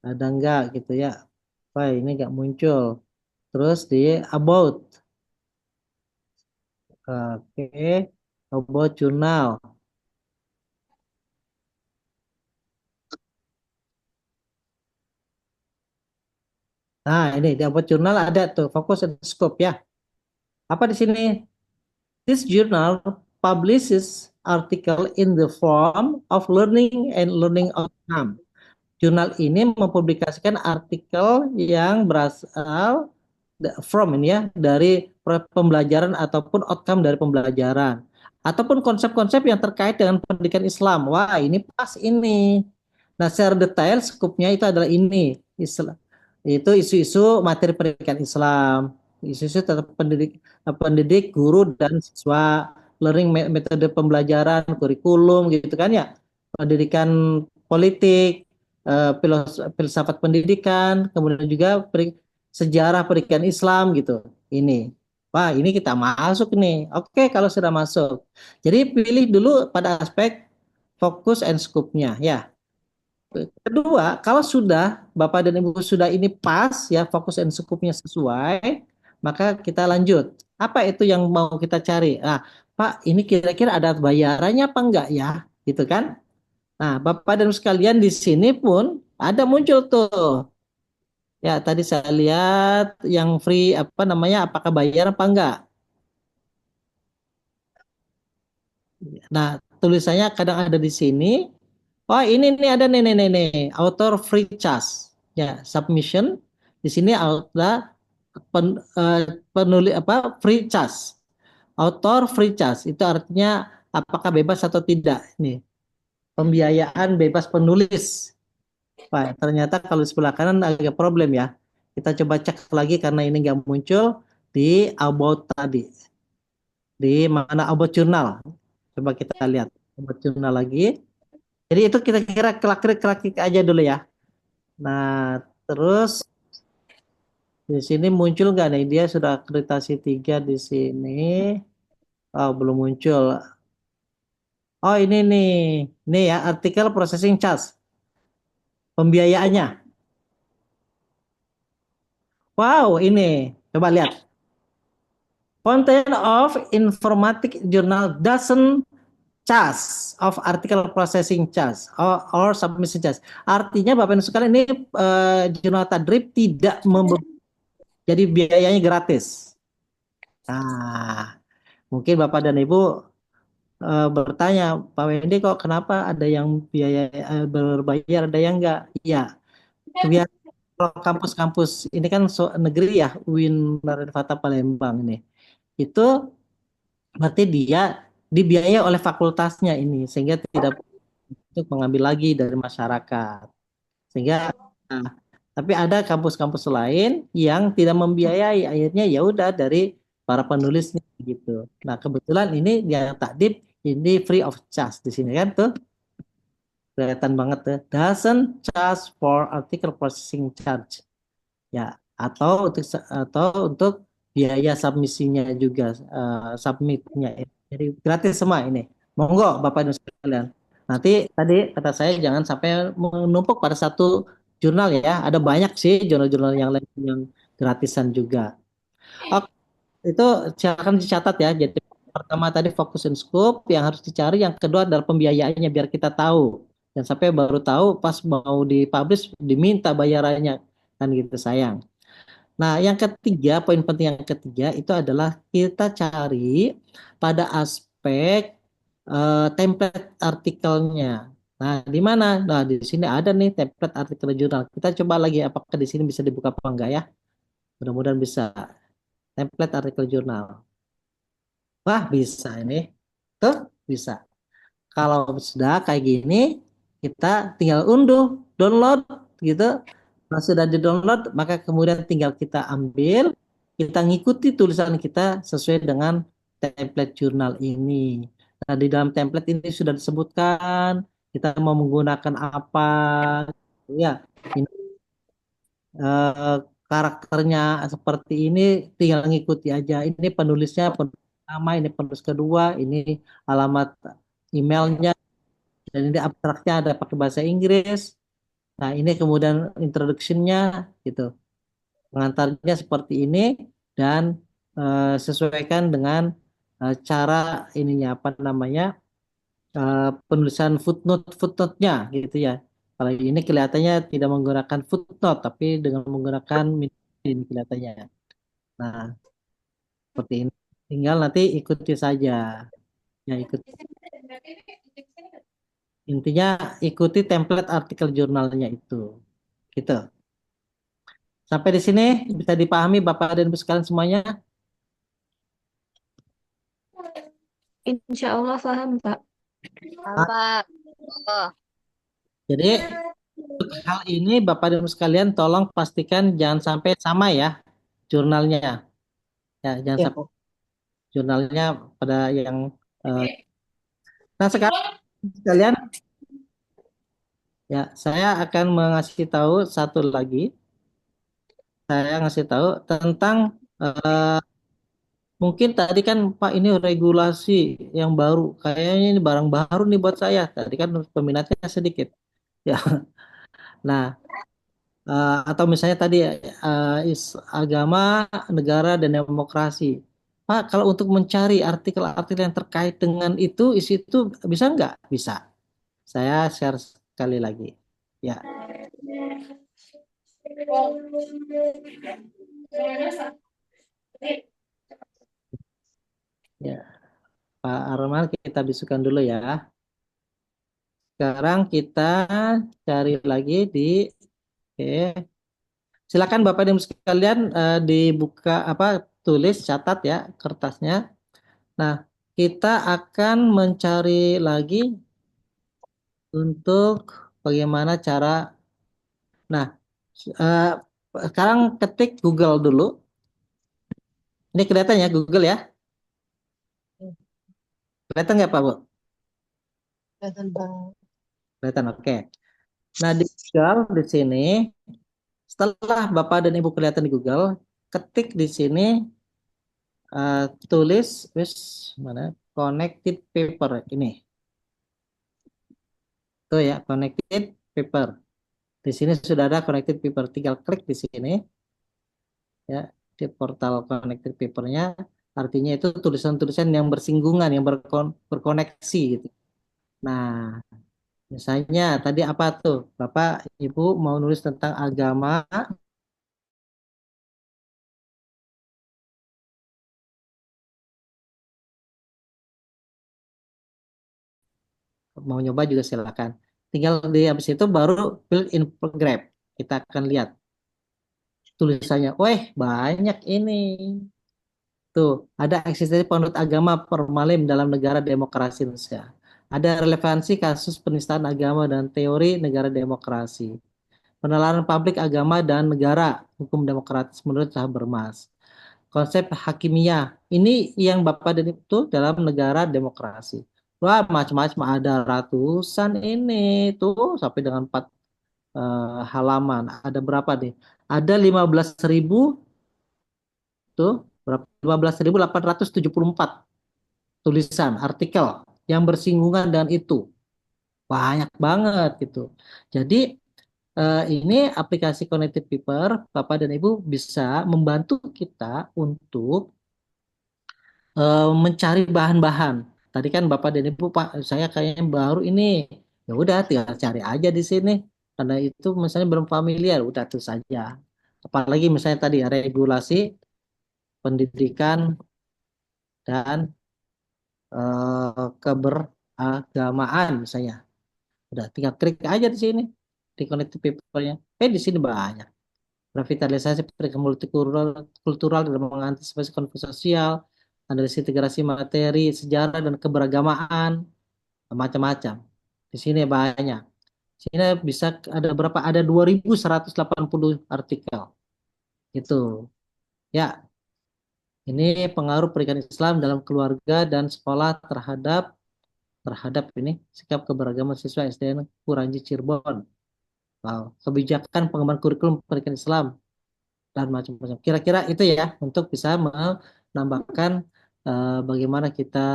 Ada nggak gitu ya. Wah, ini nggak muncul. Terus di about. Oke, about jurnal. Nah, ini di about jurnal ada tuh fokus and scope ya. Apa di sini? This journal publishes article in the form of learning and learning outcome. Jurnal ini mempublikasikan artikel yang berasal from ini ya dari pembelajaran ataupun outcome dari pembelajaran ataupun konsep-konsep yang terkait dengan pendidikan Islam. Wah, ini pas ini. Nah, secara detail skupnya itu adalah ini. Itu isu-isu materi pendidikan Islam, isu-isu tentang pendidik, guru dan siswa, learning metode pembelajaran, kurikulum gitu kan ya. Pendidikan politik, filsafat pendidikan, kemudian juga sejarah pendidikan Islam gitu. Ini. Wah, ini kita masuk nih. Oke, kalau sudah masuk. Jadi pilih dulu pada aspek fokus and scope-nya ya. Kedua, kalau sudah Bapak dan Ibu sudah ini pas ya fokus and scope-nya sesuai, maka kita lanjut. Apa itu yang mau kita cari? Nah, Pak, ini kira-kira ada bayarannya apa enggak ya? Gitu kan? Nah, Bapak dan Ibu sekalian di sini pun ada muncul tuh. Ya, tadi saya lihat yang free apa namanya? Apakah bayar apa enggak? Nah, tulisannya kadang ada di sini. Oh, ini nih ada nih. Author free charge. Ya, submission. Di sini ada penulis apa? Free charge. Author free charge. Itu artinya apakah bebas atau tidak. Nih, pembiayaan bebas penulis. Wah, ternyata kalau di sebelah kanan agak problem ya. Kita coba cek lagi karena ini nggak muncul di about tadi. Di mana about jurnal. Coba kita lihat about jurnal lagi. Jadi itu kita kira klik aja dulu ya. Nah, terus di sini muncul nggak nih? Dia sudah akreditasi 3 di sini. Oh, belum muncul. Oh, ini nih. Ini ya, artikel processing charge. Pembiayaannya. Wow, ini. Coba lihat. Content of informatic journal doesn't charge of article processing charge or submission charge. Artinya Bapak Ibu sekalian ini jurnal Tadrib tidak jadi biayanya gratis. Nah, mungkin Bapak dan Ibu bertanya, Pak Wendy kok kenapa ada yang biaya berbayar, ada yang enggak? Iya, kebiasaan kalau kampus-kampus ini kan negeri ya, UIN Fata Palembang ini, itu berarti dia dibiayai oleh fakultasnya ini, sehingga tidak untuk mengambil lagi dari masyarakat. Sehingga, nah, tapi ada kampus-kampus lain yang tidak membiayai, akhirnya ya udah dari para penulisnya gitu. Nah, kebetulan ini yang takdib ini free of charge di sini kan tuh. Kelihatan banget tuh. Doesn't charge for article processing charge. Ya, atau untuk biaya submisinya juga submitnya. Jadi gratis semua ini. Monggo Bapak Ibu sekalian. Nanti tadi kata saya jangan sampai menumpuk pada satu jurnal ya. Ada banyak sih jurnal-jurnal yang lain yang gratisan juga. Oke, itu silakan dicatat ya. Jadi pertama tadi fokus and scope yang harus dicari, yang kedua adalah pembiayaannya biar kita tahu. Dan sampai baru tahu pas mau dipublish diminta bayarannya kan gitu sayang. Nah, yang ketiga, poin penting yang ketiga itu adalah kita cari pada aspek template artikelnya. Nah, di mana? Nah, di sini ada nih template artikel jurnal. Kita coba lagi apakah di sini bisa dibuka apa enggak ya? Mudah-mudahan bisa. Template artikel jurnal. Wah, bisa ini. Tuh, bisa. Kalau sudah kayak gini, kita tinggal unduh, download gitu. Nah, sudah di-download, maka kemudian tinggal kita ambil, kita ngikuti tulisan kita sesuai dengan template jurnal ini. Nah, di dalam template ini sudah disebutkan kita mau menggunakan apa, ya. Ini karakternya seperti ini, tinggal ngikuti aja. Ini penulisnya, penulis pertama, ini penulis kedua, ini alamat emailnya, dan ini abstraknya ada pakai bahasa Inggris. Nah, ini kemudian introduction-nya gitu. Pengantarnya seperti ini dan sesuaikan dengan cara ininya apa namanya? Penulisan footnote-nya gitu ya. Kalau ini kelihatannya tidak menggunakan footnote tapi dengan menggunakan ini kelihatannya. Nah, seperti ini. Tinggal nanti ikuti saja. Ya, ikuti. Intinya ikuti template artikel jurnalnya itu. Gitu. Sampai di sini bisa dipahami Bapak dan Ibu sekalian semuanya? Insya Allah paham, Pak. Pak. Oh, Jadi untuk hal ini Bapak dan Ibu sekalian tolong pastikan jangan sampai sama ya jurnalnya. Ya, jangan Ya. sampai jurnalnya pada yang nah sekarang sekalian ya saya akan mengasih tahu satu lagi. Saya ngasih tahu tentang mungkin tadi kan Pak ini regulasi yang baru. Kayaknya ini barang baru nih buat saya. Tadi kan peminatnya sedikit. Ya. Nah, atau misalnya tadi agama, negara dan demokrasi. Pak, kalau untuk mencari artikel-artikel yang terkait dengan itu, isi itu bisa nggak? Bisa. Saya share sekali lagi. Ya. Ya, Pak Arman kita bisukan dulu ya. Sekarang kita cari lagi di oke. Silakan Bapak dan Ibu sekalian dibuka tulis catat ya kertasnya. Nah, kita akan mencari lagi untuk bagaimana cara. Nah, eh, sekarang ketik Google dulu. Ini kelihatan ya Google ya? Kelihatan nggak Pak Bu? Kelihatan banget. Kelihatan, oke. Nah, di Google di sini, setelah Bapak dan Ibu kelihatan di Google, ketik di sini tulis mana connected paper ini. Tuh ya, connected paper. Di sini sudah ada connected paper, tinggal klik di sini ya di portal connected papernya. Artinya itu tulisan-tulisan yang bersinggungan, yang berkoneksi gitu. Nah, misalnya tadi apa tuh? Bapak Ibu mau nulis tentang agama, mau nyoba juga silakan. Tinggal di habis itu baru fill in paragraph. Kita akan lihat tulisannya. Wah, banyak ini. Tuh, ada eksistensi penganut agama permalim dalam negara demokrasi Indonesia. Ada relevansi kasus penistaan agama dan teori negara demokrasi. Penalaran publik agama dan negara hukum demokratis menurut Habermas. Konsep hakimiyah. Ini yang Bapak dan itu dalam negara demokrasi. Wah, macam-macam ada ratusan ini tuh sampai dengan 4 halaman. Ada berapa nih? Ada 15.000 tuh berapa? 15.874 tulisan artikel yang bersinggungan dengan itu. Banyak banget gitu. Jadi ini aplikasi Connected Paper, Bapak dan Ibu bisa membantu kita untuk mencari bahan-bahan. Tadi kan Bapak dan Ibu, Pak, saya kayaknya baru ini. Ya udah, tinggal cari aja di sini. Karena itu misalnya belum familiar, udah itu saja. Apalagi misalnya tadi regulasi pendidikan dan keberagamaan misalnya. Udah tinggal klik aja di sini di connected papernya. Di sini banyak. Revitalisasi pendidikan multikultural dalam mengantisipasi konflik sosial, analisis integrasi materi, sejarah dan keberagamaan, macam-macam. Di sini banyak. Di sini bisa ada berapa? Ada 2.180 artikel. Gitu. Ya, ini pengaruh pendidikan Islam dalam keluarga dan sekolah terhadap ini sikap keberagaman siswa SDN Kuranji Cirebon. Wow. Kebijakan pengembangan kurikulum pendidikan Islam dan macam-macam. Kira-kira itu ya untuk bisa menambahkan bagaimana kita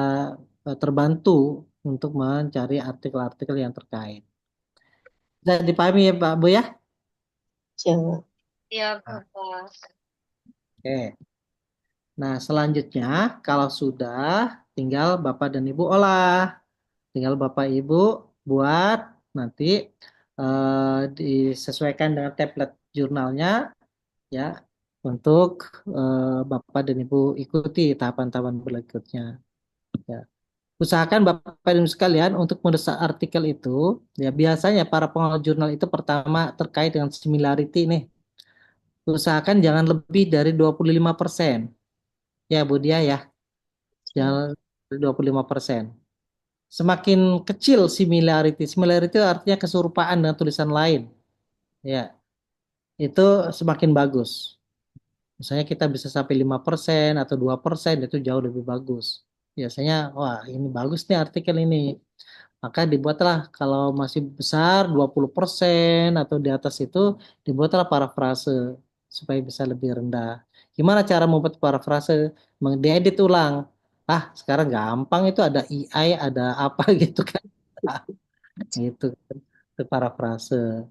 terbantu untuk mencari artikel-artikel yang terkait. Bisa dipahami ya Pak Bu ya? Siap. Iya, Nah, Bapak. oke. Nah, selanjutnya kalau sudah tinggal Bapak dan Ibu olah. Tinggal Bapak Ibu buat nanti disesuaikan dengan template jurnalnya ya untuk Bapak dan Ibu ikuti tahapan-tahapan berikutnya. Ya. Usahakan Bapak Ibu sekalian untuk mendesak artikel itu, ya biasanya para pengolah jurnal itu pertama terkait dengan similarity nih. Usahakan jangan lebih dari 25%. Ya Bu Dia ya, jangan 25%. Semakin kecil similarity, similarity itu artinya keserupaan dengan tulisan lain. Ya, itu semakin bagus. Misalnya kita bisa sampai 5% atau 2% itu jauh lebih bagus. Biasanya, wah ini bagus nih artikel ini. Maka dibuatlah kalau masih besar 20% atau di atas itu dibuatlah parafrase supaya bisa lebih rendah. Gimana cara membuat parafrase? Diedit ulang. Ah, sekarang gampang itu ada AI, ada apa gitu kan. Gitu kan. Itu parafrase.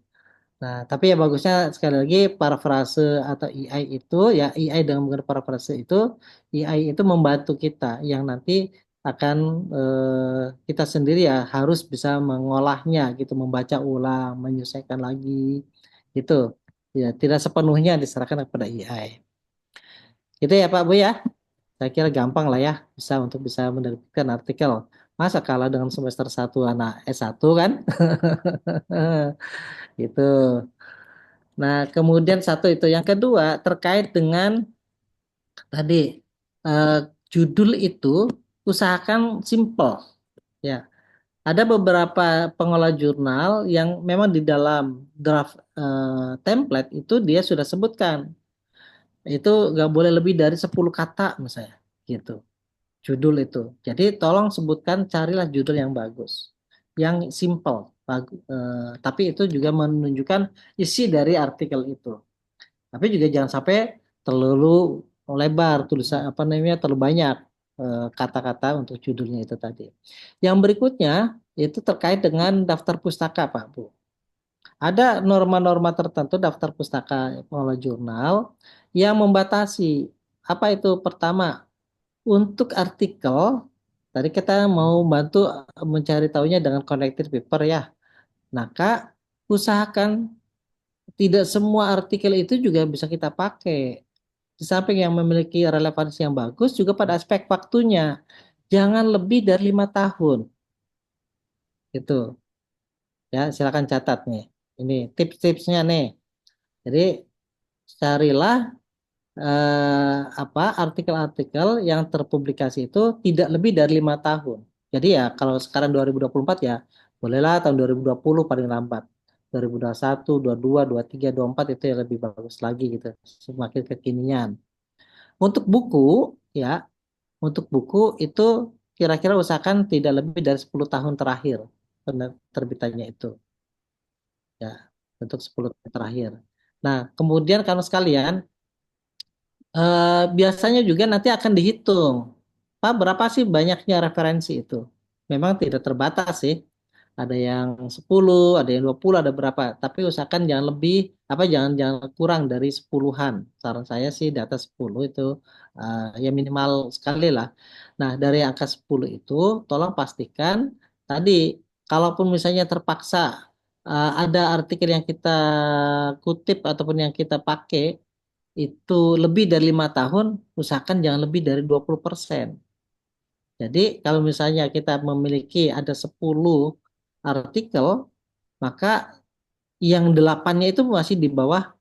Nah, tapi ya bagusnya sekali lagi parafrase atau AI itu ya AI dengan menggunakan parafrase itu AI itu membantu kita yang nanti akan kita sendiri ya harus bisa mengolahnya gitu, membaca ulang, menyesuaikan lagi gitu. Ya, tidak sepenuhnya diserahkan kepada AI. Itu ya Pak Bu ya. Saya kira gampang lah ya untuk bisa menerbitkan artikel. Masa kalah dengan semester 1 anak S1 kan? Gitu. Nah, kemudian satu itu. Yang kedua, terkait dengan tadi eh, judul itu usahakan simple. Ya, ada beberapa pengolah jurnal yang memang di dalam draft template itu dia sudah sebutkan. Itu nggak boleh lebih dari 10 kata misalnya. Gitu. Judul itu. Jadi tolong sebutkan, carilah judul yang bagus. Yang simple. Tapi itu juga menunjukkan isi dari artikel itu. Tapi juga jangan sampai terlalu lebar tulisan apa namanya terlalu banyak kata-kata untuk judulnya itu tadi. Yang berikutnya itu terkait dengan daftar pustaka Pak Bu. Ada norma-norma tertentu daftar pustaka pengelola jurnal yang membatasi apa itu pertama untuk artikel tadi kita mau bantu mencari tahunya dengan connected paper ya. Maka usahakan tidak semua artikel itu juga bisa kita pakai. Di samping yang memiliki relevansi yang bagus, juga pada aspek waktunya. Jangan lebih dari 5 tahun. Gitu. Ya, silakan catat nih. Ini tips-tipsnya nih. Jadi, carilah artikel-artikel yang terpublikasi itu tidak lebih dari 5 tahun. Jadi ya, kalau sekarang 2024 ya, bolehlah tahun 2020 paling lambat. 2021, 22, 23, 24 itu yang lebih bagus lagi gitu. Semakin kekinian. Untuk buku, ya, untuk buku itu kira-kira usahakan tidak lebih dari 10 tahun terakhir terbitannya itu. Ya, untuk 10 tahun terakhir. Nah, kemudian kalau sekalian, biasanya juga nanti akan dihitung. Pak, berapa sih banyaknya referensi itu? Memang tidak terbatas sih. Ada yang 10, ada yang 20, ada berapa. Tapi usahakan jangan lebih, jangan jangan kurang dari 10-an. Saran saya sih di atas 10 itu ya minimal sekali lah. Nah, dari angka 10 itu tolong pastikan tadi kalaupun misalnya terpaksa ada artikel yang kita kutip ataupun yang kita pakai itu lebih dari 5 tahun, usahakan jangan lebih dari 20%. Jadi kalau misalnya kita memiliki ada 10 artikel, maka yang 8-nya itu masih di bawah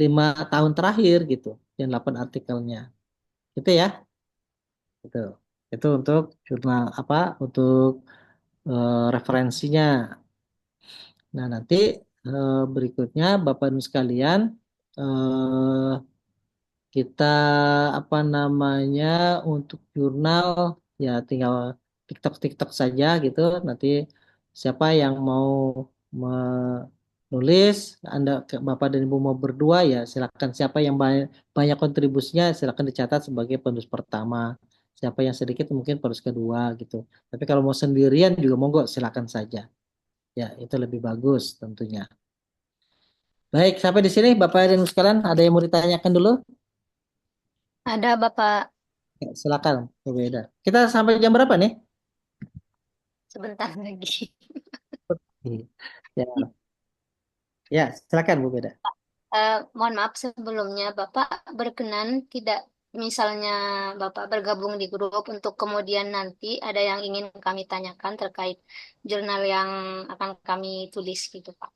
5 tahun terakhir gitu, yang 8 artikelnya. Gitu ya. Gitu. Itu untuk jurnal untuk referensinya. Nah, nanti berikutnya Bapak Ibu sekalian eh, kita untuk jurnal ya tinggal TikTok saja gitu. Nanti siapa yang mau menulis, Bapak dan Ibu mau berdua ya silakan. Siapa yang banyak kontribusinya silakan dicatat sebagai penulis pertama. Siapa yang sedikit mungkin penulis kedua gitu. Tapi kalau mau sendirian juga monggo silakan saja. Ya, itu lebih bagus tentunya. Baik, sampai di sini Bapak dan Ibu sekalian, ada yang mau ditanyakan dulu? Ada Bapak, Ya, silakan, Bu Beda. Kita sampai jam berapa nih? sebentar lagi. Ya, silakan Bu Beda. Mohon maaf sebelumnya, Bapak berkenan tidak misalnya Bapak bergabung di grup untuk kemudian nanti ada yang ingin kami tanyakan terkait jurnal yang akan kami tulis gitu, Pak.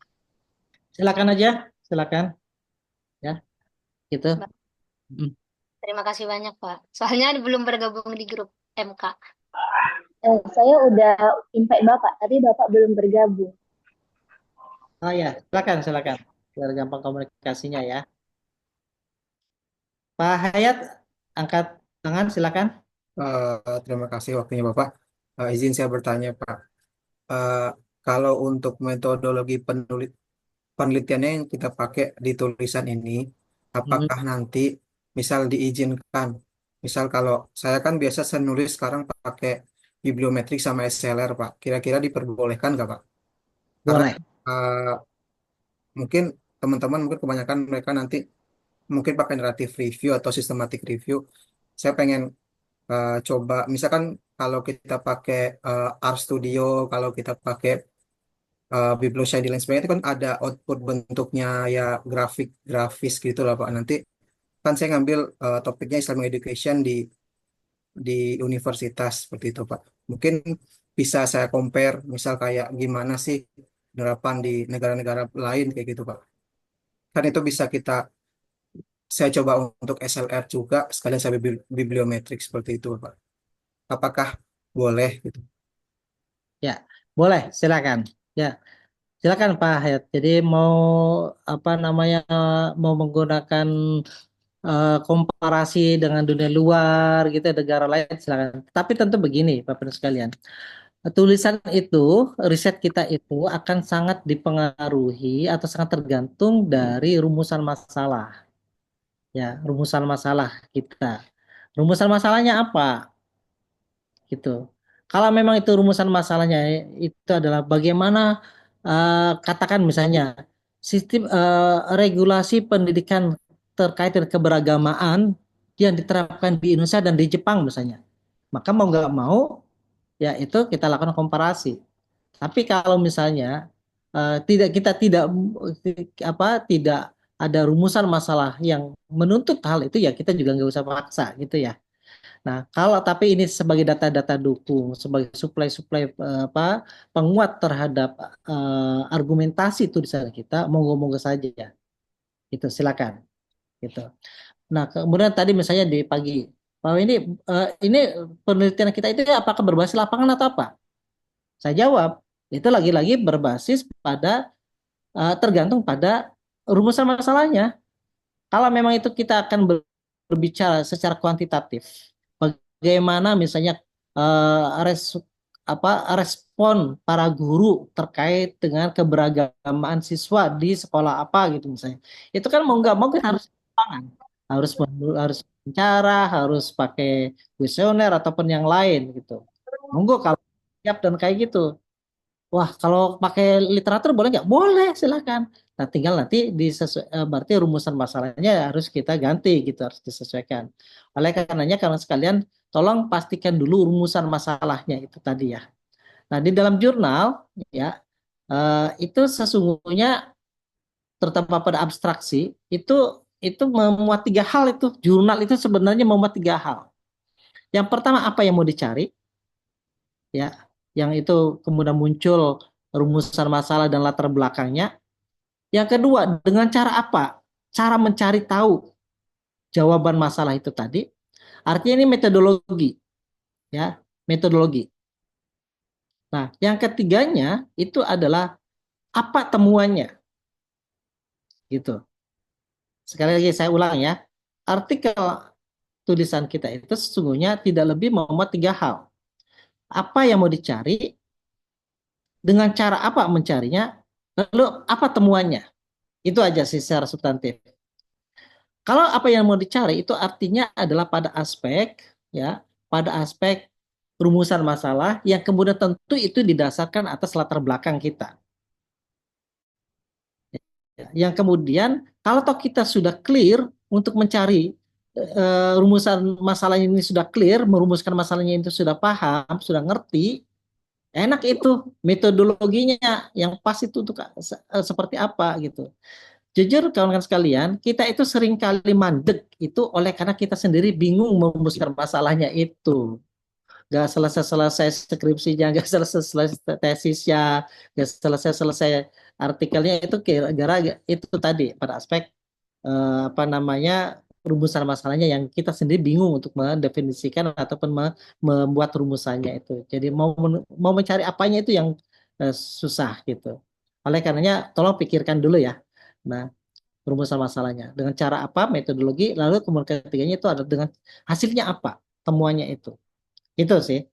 Silakan aja, silakan ya, gitu. Mm. Terima kasih banyak, Pak. Soalnya belum bergabung di grup MK. Saya udah invite Bapak, tapi Bapak belum bergabung. Oh ya, silakan, biar gampang komunikasinya ya. Pak Hayat, angkat tangan, silakan. Terima kasih waktunya Bapak. Izin saya bertanya Pak. Eh, Kalau untuk metodologi penelitiannya yang kita pakai di tulisan ini, apakah nanti misal diizinkan, misal kalau saya kan biasa saya nulis sekarang pakai bibliometrik sama SLR Pak, kira-kira diperbolehkan nggak Pak? Karena Boleh. eh, mungkin teman-teman mungkin kebanyakan mereka nanti mungkin pakai narrative review atau systematic review. Saya pengen coba, misalkan kalau kita pakai RStudio, kalau kita pakai BiblioShiny dan lain sebagainya itu kan ada output bentuknya ya grafis gitu lah Pak. Nanti kan saya ngambil topiknya Islamic Education di universitas seperti itu Pak. Mungkin bisa saya compare, misal kayak gimana sih penerapan di negara-negara lain kayak gitu Pak. Kan itu bisa saya coba untuk SLR juga, sekalian saya bibliometrik seperti itu Pak. Apakah boleh gitu? Ya, boleh, silakan. Ya, silakan Pak Hayat. Jadi mau apa namanya, mau menggunakan komparasi dengan dunia luar gitu, negara lain, silakan. Tapi tentu begini, Bapak Ibu sekalian. Tulisan itu, riset kita itu akan sangat dipengaruhi atau sangat tergantung dari rumusan masalah. Ya, rumusan masalah kita. Rumusan masalahnya apa? Gitu. Kalau memang itu rumusan masalahnya itu adalah bagaimana katakan misalnya sistem regulasi pendidikan terkait dengan keberagamaan yang diterapkan di Indonesia dan di Jepang misalnya. Maka mau nggak mau ya itu kita lakukan komparasi. Tapi kalau misalnya kita tidak ada rumusan masalah yang menuntut hal itu ya kita juga nggak usah paksa gitu ya. Nah, kalau tapi ini sebagai data-data dukung, sebagai suplai-suplai penguat terhadap argumentasi tulisan kita, monggo-monggo saja ya. Itu silakan. Gitu. Nah, kemudian tadi misalnya di pagi, bahwa ini penelitian kita itu apakah berbasis lapangan atau apa? Saya jawab, itu lagi-lagi berbasis pada tergantung pada rumusan masalahnya. Kalau memang itu kita akan berbicara secara kuantitatif, bagaimana misalnya respon para guru terkait dengan keberagaman siswa di sekolah apa gitu misalnya. Itu kan mau nggak mau kita harus lapangan, harus bicara, harus pakai kuesioner ataupun yang lain gitu. Monggo kalau siap dan kayak gitu. Wah, kalau pakai literatur boleh nggak? Boleh, silakan. Nah, tinggal nanti berarti rumusan masalahnya harus kita ganti gitu, harus disesuaikan. Oleh karenanya, kalau sekalian, tolong pastikan dulu rumusan masalahnya itu tadi ya. Nah, di dalam jurnal ya itu sesungguhnya terutama pada abstraksi itu memuat 3 hal itu. Jurnal itu sebenarnya memuat 3 hal. Yang pertama apa yang mau dicari? Ya, yang itu kemudian muncul rumusan masalah dan latar belakangnya. Yang kedua, dengan cara apa? Cara mencari tahu jawaban masalah itu tadi. Artinya ini metodologi, ya, metodologi. Nah, yang ketiganya itu adalah apa temuannya, gitu. Sekali lagi saya ulang ya, artikel tulisan kita itu sesungguhnya tidak lebih memuat 3 hal. Apa yang mau dicari, dengan cara apa mencarinya, lalu apa temuannya. Itu aja sih secara substantif. Kalau apa yang mau dicari itu artinya adalah pada aspek rumusan masalah yang kemudian tentu itu didasarkan atas latar belakang kita. Yang kemudian kalau toh kita sudah clear untuk mencari rumusan masalahnya ini sudah clear, merumuskan masalahnya itu sudah paham, sudah ngerti, enak itu metodologinya yang pas itu untuk seperti apa gitu. jujur kawan-kawan sekalian, kita itu sering kali mandek itu oleh karena kita sendiri bingung merumuskan masalahnya itu. Gak selesai-selesai skripsinya, gak selesai-selesai tesisnya, gak selesai-selesai artikelnya itu gara-gara itu tadi pada aspek apa namanya rumusan masalahnya yang kita sendiri bingung untuk mendefinisikan ataupun membuat rumusannya itu. Jadi mau mencari apanya itu yang susah gitu. Oleh karenanya tolong pikirkan dulu ya. Nah, rumusan masalahnya dengan cara apa, metodologi, lalu kemudian ketiganya itu ada dengan hasilnya apa, temuannya itu. Itu sih.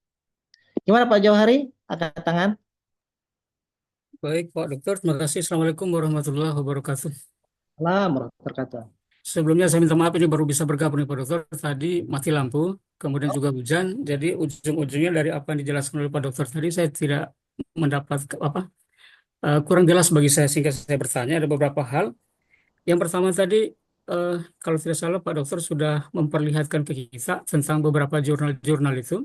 Gimana Pak Jauhari? Angkat tangan. Baik, Pak Dokter. Terima kasih. Assalamualaikum warahmatullahi wabarakatuh. Salam warahmatullahi wabarakatuh. Sebelumnya saya minta maaf ini baru bisa bergabung nih Pak Dokter. Tadi mati lampu, kemudian juga hujan. Jadi ujung-ujungnya dari apa yang dijelaskan oleh Pak Dokter tadi saya tidak mendapat kurang jelas bagi saya sehingga saya bertanya ada beberapa hal. Yang pertama tadi kalau tidak salah Pak Dokter sudah memperlihatkan ke kita tentang beberapa jurnal-jurnal itu.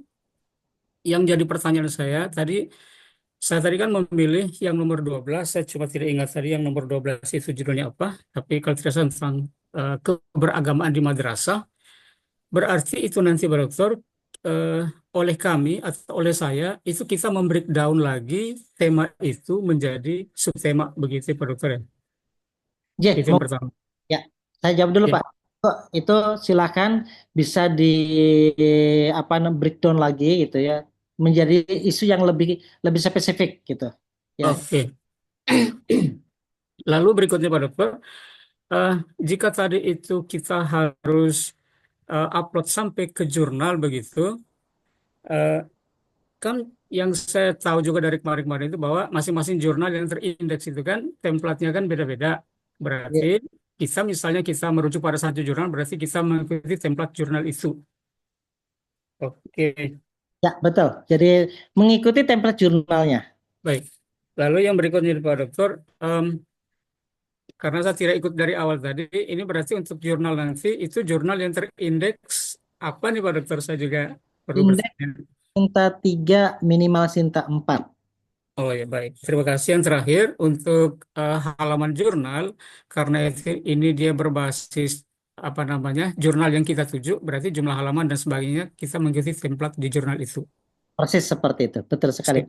Yang jadi pertanyaan saya tadi kan memilih yang nomor 12, saya cuma tidak ingat tadi yang nomor 12 itu judulnya apa, tapi kalau tidak salah tentang keberagamaan di madrasah, berarti itu nanti Pak Dokter, oleh kami atau oleh saya, itu kita membreakdown lagi tema itu menjadi subtema, begitu Pak Dokter ya? Itu yang pertama. Ya, saya jawab dulu Ya. Pak. Itu silakan bisa di breakdown lagi gitu ya, menjadi isu yang lebih spesifik gitu. Ya. Oke. Lalu berikutnya Pak Dokter, jika tadi itu kita harus upload sampai ke jurnal begitu, kan yang saya tahu juga dari kemarin-kemarin itu bahwa masing-masing jurnal yang terindeks itu kan template-nya kan beda-beda. Berarti kita misalnya kita merujuk pada satu jurnal, berarti kita mengikuti template jurnal itu. Oke. Ya, betul. Jadi mengikuti template jurnalnya. Baik. Lalu yang berikutnya Pak Dokter, karena saya tidak ikut dari awal tadi, ini berarti untuk jurnal nanti itu jurnal yang terindeks apa nih Pak Dokter? Saya juga perlu Indeks bertanya. Sinta 3 minimal Sinta 4. Oh ya baik, terima kasih. Yang terakhir untuk halaman jurnal, karena ini dia berbasis apa namanya jurnal yang kita tuju, berarti jumlah halaman dan sebagainya kita mengikuti template di jurnal itu. Persis seperti itu, betul sekali.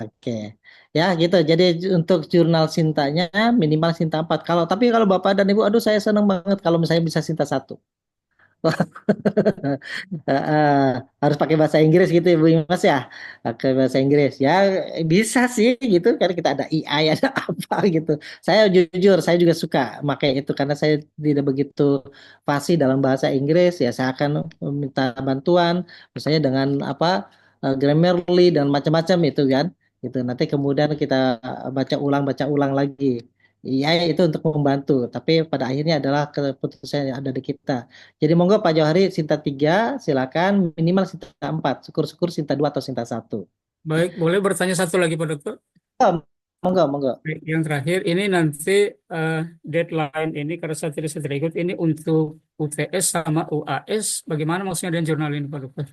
Oke, ya gitu. Jadi untuk jurnal Sintanya minimal Sinta 4. Tapi kalau Bapak dan Ibu, aduh saya senang banget kalau misalnya bisa Sinta 1. Harus pakai bahasa Inggris gitu Ibu Mas ya, pakai bahasa Inggris ya bisa sih gitu karena kita ada AI ada apa gitu. Saya jujur saya juga suka pakai itu karena saya tidak begitu fasih dalam bahasa Inggris ya, saya akan minta bantuan misalnya dengan Grammarly dan macam-macam itu kan gitu, nanti kemudian kita baca ulang lagi. Iya itu untuk membantu, tapi pada akhirnya adalah keputusan yang ada di kita. Jadi monggo Pak Johari Sinta 3 silakan, minimal Sinta 4, syukur-syukur Sinta 2 atau Sinta 1. Baik, boleh bertanya satu lagi Pak Dokter? Monggo. Baik, yang terakhir ini nanti deadline ini karena saya tidak ikut ini untuk UTS sama UAS, bagaimana maksudnya dengan jurnal ini Pak Dokter?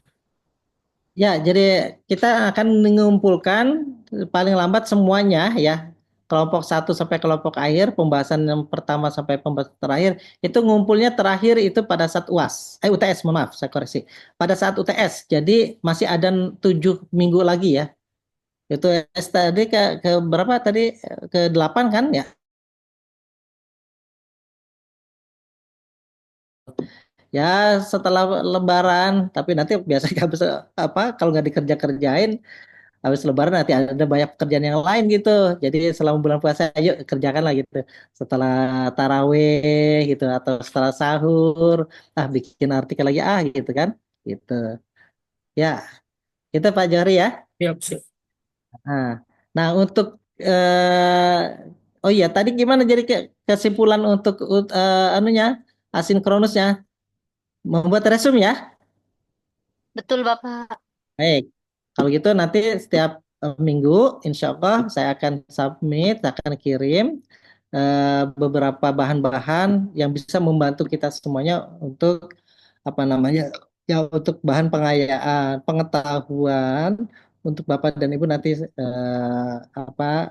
Ya, jadi kita akan mengumpulkan paling lambat semuanya ya. Kelompok 1 sampai kelompok akhir, pembahasan yang pertama sampai pembahasan terakhir, itu ngumpulnya terakhir itu pada saat UTS, mohon maaf, saya koreksi. Pada saat UTS, jadi masih ada 7 minggu lagi ya. Itu tadi ke berapa tadi? Ke 8 kan ya? Ya setelah Lebaran, tapi nanti biasa nggak bisa kalau nggak dikerjain habis Lebaran nanti ada banyak pekerjaan yang lain gitu. Jadi selama bulan puasa yuk kerjakan lah gitu. Setelah taraweh gitu atau setelah sahur, bikin artikel lagi gitu kan. Gitu. Ya, itu Pak Johri ya. Siap. Nah, untuk oh iya tadi gimana jadi kesimpulan untuk asinkronusnya? Membuat resume ya? Betul, Bapak. Baik, kalau gitu nanti setiap minggu, insya Allah saya akan submit, akan kirim beberapa bahan-bahan yang bisa membantu kita semuanya untuk untuk bahan pengayaan, pengetahuan untuk Bapak dan Ibu nanti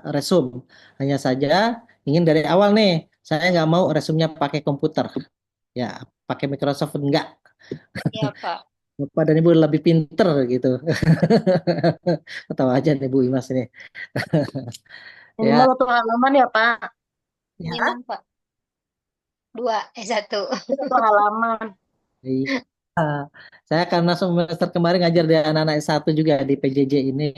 resume. Hanya saja ingin dari awal nih, saya nggak mau resumenya pakai komputer, ya pakai Microsoft enggak. Iya, Pak. Bapak dan Ibu lebih pinter gitu. Ketawa aja nih Bu Imas ini. Ya, Minimal satu halaman ya, Pak. ya. Gimana, Pak? 2, 1. Satu halaman. Iya. Saya karena semester kemarin ngajar di anak-anak S1 juga di PJJ ini.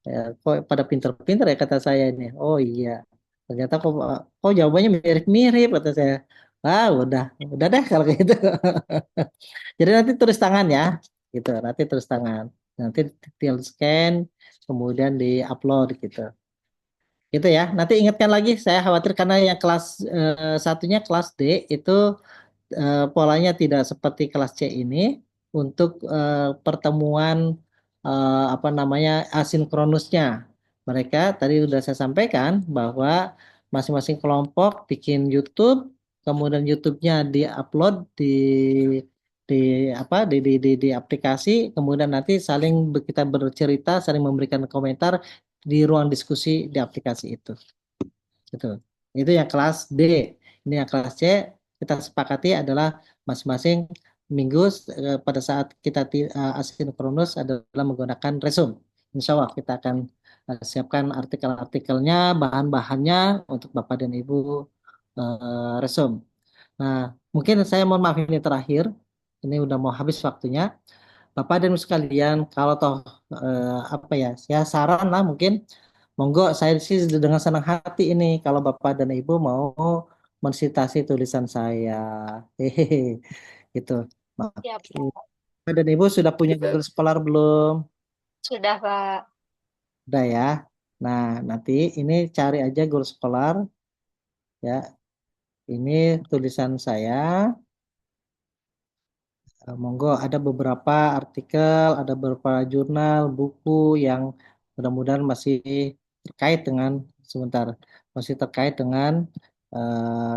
Ya, kok pada pinter-pinter ya kata saya ini. Oh iya. Ternyata kok jawabannya mirip-mirip kata saya. Ah, udah deh kalau gitu. Jadi nanti tulis tangan ya. Gitu, nanti tulis tangan. Nanti tinggal scan, kemudian di-upload gitu. Gitu ya. Nanti ingatkan lagi, saya khawatir karena yang kelas satunya kelas D itu polanya tidak seperti kelas C ini untuk pertemuan apa namanya asinkronusnya. Mereka tadi sudah saya sampaikan bahwa masing-masing kelompok bikin YouTube, kemudian YouTube-nya diupload di apa di aplikasi, kemudian nanti saling kita bercerita, saling memberikan komentar di ruang diskusi di aplikasi itu. Gitu. Itu yang kelas D. Ini yang kelas C kita sepakati adalah masing-masing minggu pada saat kita asinkronus adalah menggunakan resume. Insya Allah kita akan siapkan artikel-artikelnya, bahan-bahannya untuk Bapak dan Ibu resume. Nah, mungkin saya mohon maaf ini terakhir. Ini udah mau habis waktunya. Bapak dan Ibu sekalian, kalau toh apa ya, saya saran lah mungkin monggo saya sih dengan senang hati ini kalau Bapak dan Ibu mau mensitasi tulisan saya. Hehehe, gitu. Ya, Pak. Bapak dan Ibu sudah punya Google Scholar belum? Sudah, Pak. Udah ya. Nah, nanti ini cari aja Google Scholar ya. Ini tulisan saya. Monggo ada beberapa artikel, ada beberapa jurnal, buku yang mudah-mudahan masih terkait dengan sebentar, masih terkait dengan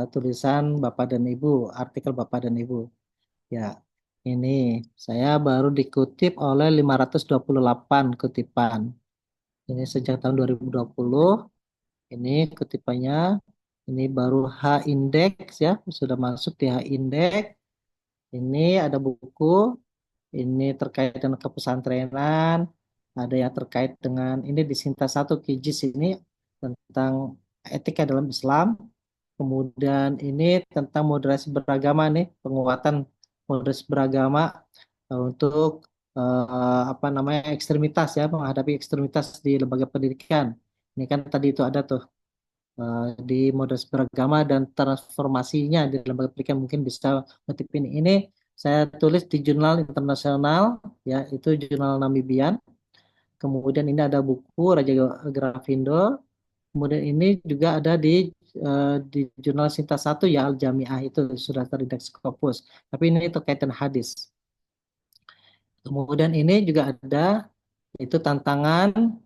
tulisan Bapak dan Ibu, artikel Bapak dan Ibu. Ya, ini saya baru dikutip oleh 528 kutipan. Ini sejak tahun 2020. Ini kutipannya, ini baru H index ya, sudah masuk di H index. Ini ada buku. Ini terkait dengan kepesantrenan, ada yang terkait dengan ini di Sinta 1 Kijis ini tentang etika dalam Islam. Kemudian ini tentang moderasi beragama nih, penguatan moderasi beragama untuk apa namanya ekstremitas ya, menghadapi ekstremitas di lembaga pendidikan. Ini kan tadi itu ada tuh di moderasi beragama dan transformasinya di lembaga pendidikan mungkin bisa ngetip ini. Ini saya tulis di jurnal internasional ya itu jurnal Namibian. Kemudian ini ada buku Raja Grafindo. Kemudian ini juga ada di jurnal Sinta 1 ya Al Jamiah itu sudah terindeks Scopus. Tapi ini terkait dengan hadis. Kemudian ini juga ada itu tantangan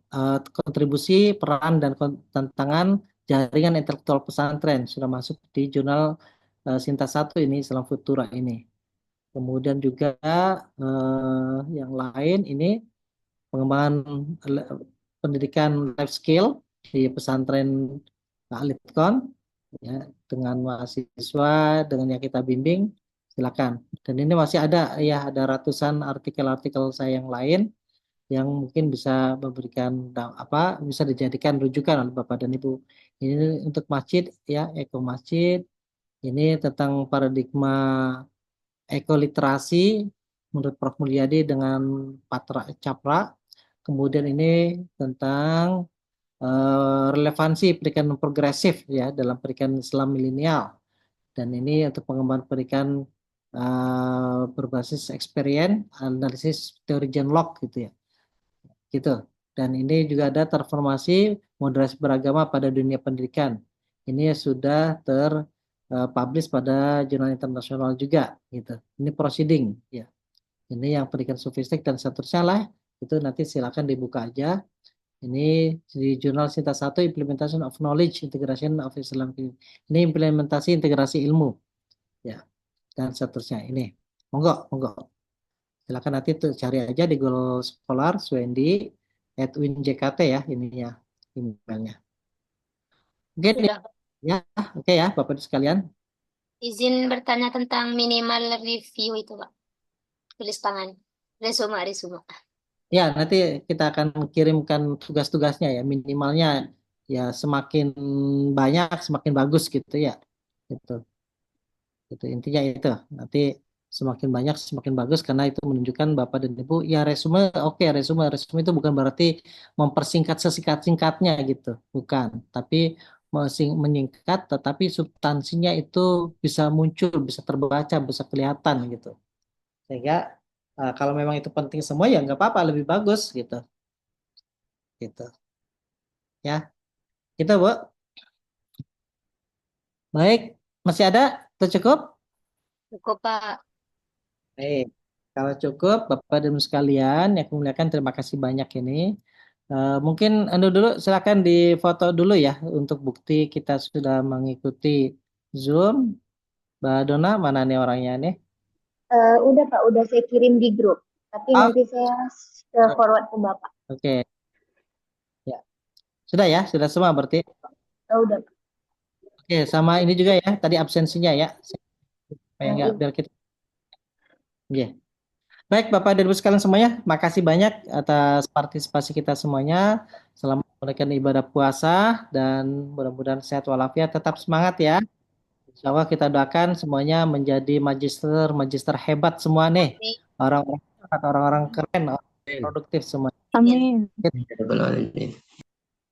kontribusi peran dan tantangan jaringan intelektual pesantren sudah masuk di jurnal Sinta 1 ini Islam Futura ini. Kemudian juga yang lain ini pengembangan pendidikan life skill di pesantren Alitkon ya dengan mahasiswa dengan yang kita bimbing silakan. Dan ini masih ada ya ada ratusan artikel-artikel saya yang lain yang mungkin bisa memberikan apa bisa dijadikan rujukan oleh Bapak dan Ibu. Ini untuk masjid ya, eko masjid. Ini tentang paradigma ekoliterasi menurut Prof. Mulyadi dengan Patra Capra. Kemudian ini tentang relevansi pendidikan progresif ya dalam pendidikan Islam milenial. Dan ini untuk pengembangan pendidikan berbasis experience, analisis teori John Locke gitu ya. Gitu. Dan ini juga ada transformasi moderasi beragama pada dunia pendidikan. Ini sudah terpublish pada jurnal internasional juga gitu. Ini proceeding ya. Ini yang pendidikan sofistik dan seterusnya lah. Itu nanti silakan dibuka aja. Ini di jurnal Sinta 1 Implementation of Knowledge Integration of Islam. Ini implementasi integrasi ilmu ya. Dan seterusnya ini. Monggo, monggo. Silakan nanti tuh cari aja di Google Scholar Swendi @winjkt ya ininya emailnya. Mungkin Sudah. Ya, oke ya, Bapak Ibu sekalian. Izin bertanya tentang minimal review itu, Pak. Tulis tangan. Resume. Ya, nanti kita akan kirimkan tugas-tugasnya ya, minimalnya ya semakin banyak semakin bagus gitu ya. Gitu. Itu intinya itu. Nanti semakin banyak semakin bagus karena itu menunjukkan Bapak dan Ibu ya resume oke resume itu bukan berarti mempersingkat sesingkat-singkatnya gitu. Bukan, tapi menyingkat tetapi substansinya itu bisa muncul, bisa terbaca, bisa kelihatan gitu. Sehingga kalau memang itu penting semua ya nggak apa-apa lebih bagus gitu. Gitu. Ya, gitu Bu. Baik, masih ada? Itu cukup? Cukup, Pak. Baik, kalau cukup Bapak dan Ibu sekalian yang aku muliakan terima kasih banyak ini. Mungkin Anda dulu silakan difoto dulu ya untuk bukti kita sudah mengikuti Zoom. Mbak Dona mana nih orangnya nih? Udah Pak, udah saya kirim di grup. Tapi Oh, nanti saya forward ke Bapak. oke. Ya, sudah ya, sudah semua berarti. Udah Pak. Oke, sama ini juga ya, tadi absensinya ya. Supaya nggak biar kita. Oke. Baik, Bapak dan Ibu sekalian semuanya, makasih banyak atas partisipasi kita semuanya. Selamat menunaikan ibadah puasa dan mudah-mudahan sehat walafiat. Tetap semangat ya. Insya Allah kita doakan semuanya menjadi magister hebat semua nih. Orang-orang keren, orang produktif semua. Amin.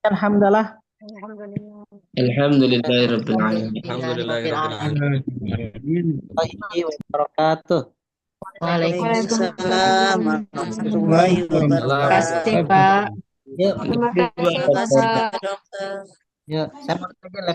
Alhamdulillah. Alhamdulillahirabbil alamin. Wabarakatuh. Waalaikumsalam warahmatullahi wabarakatuh. Kasih Pak. Yuk, Terima kasih Bapak. Dokter. yuk, saya mau tanya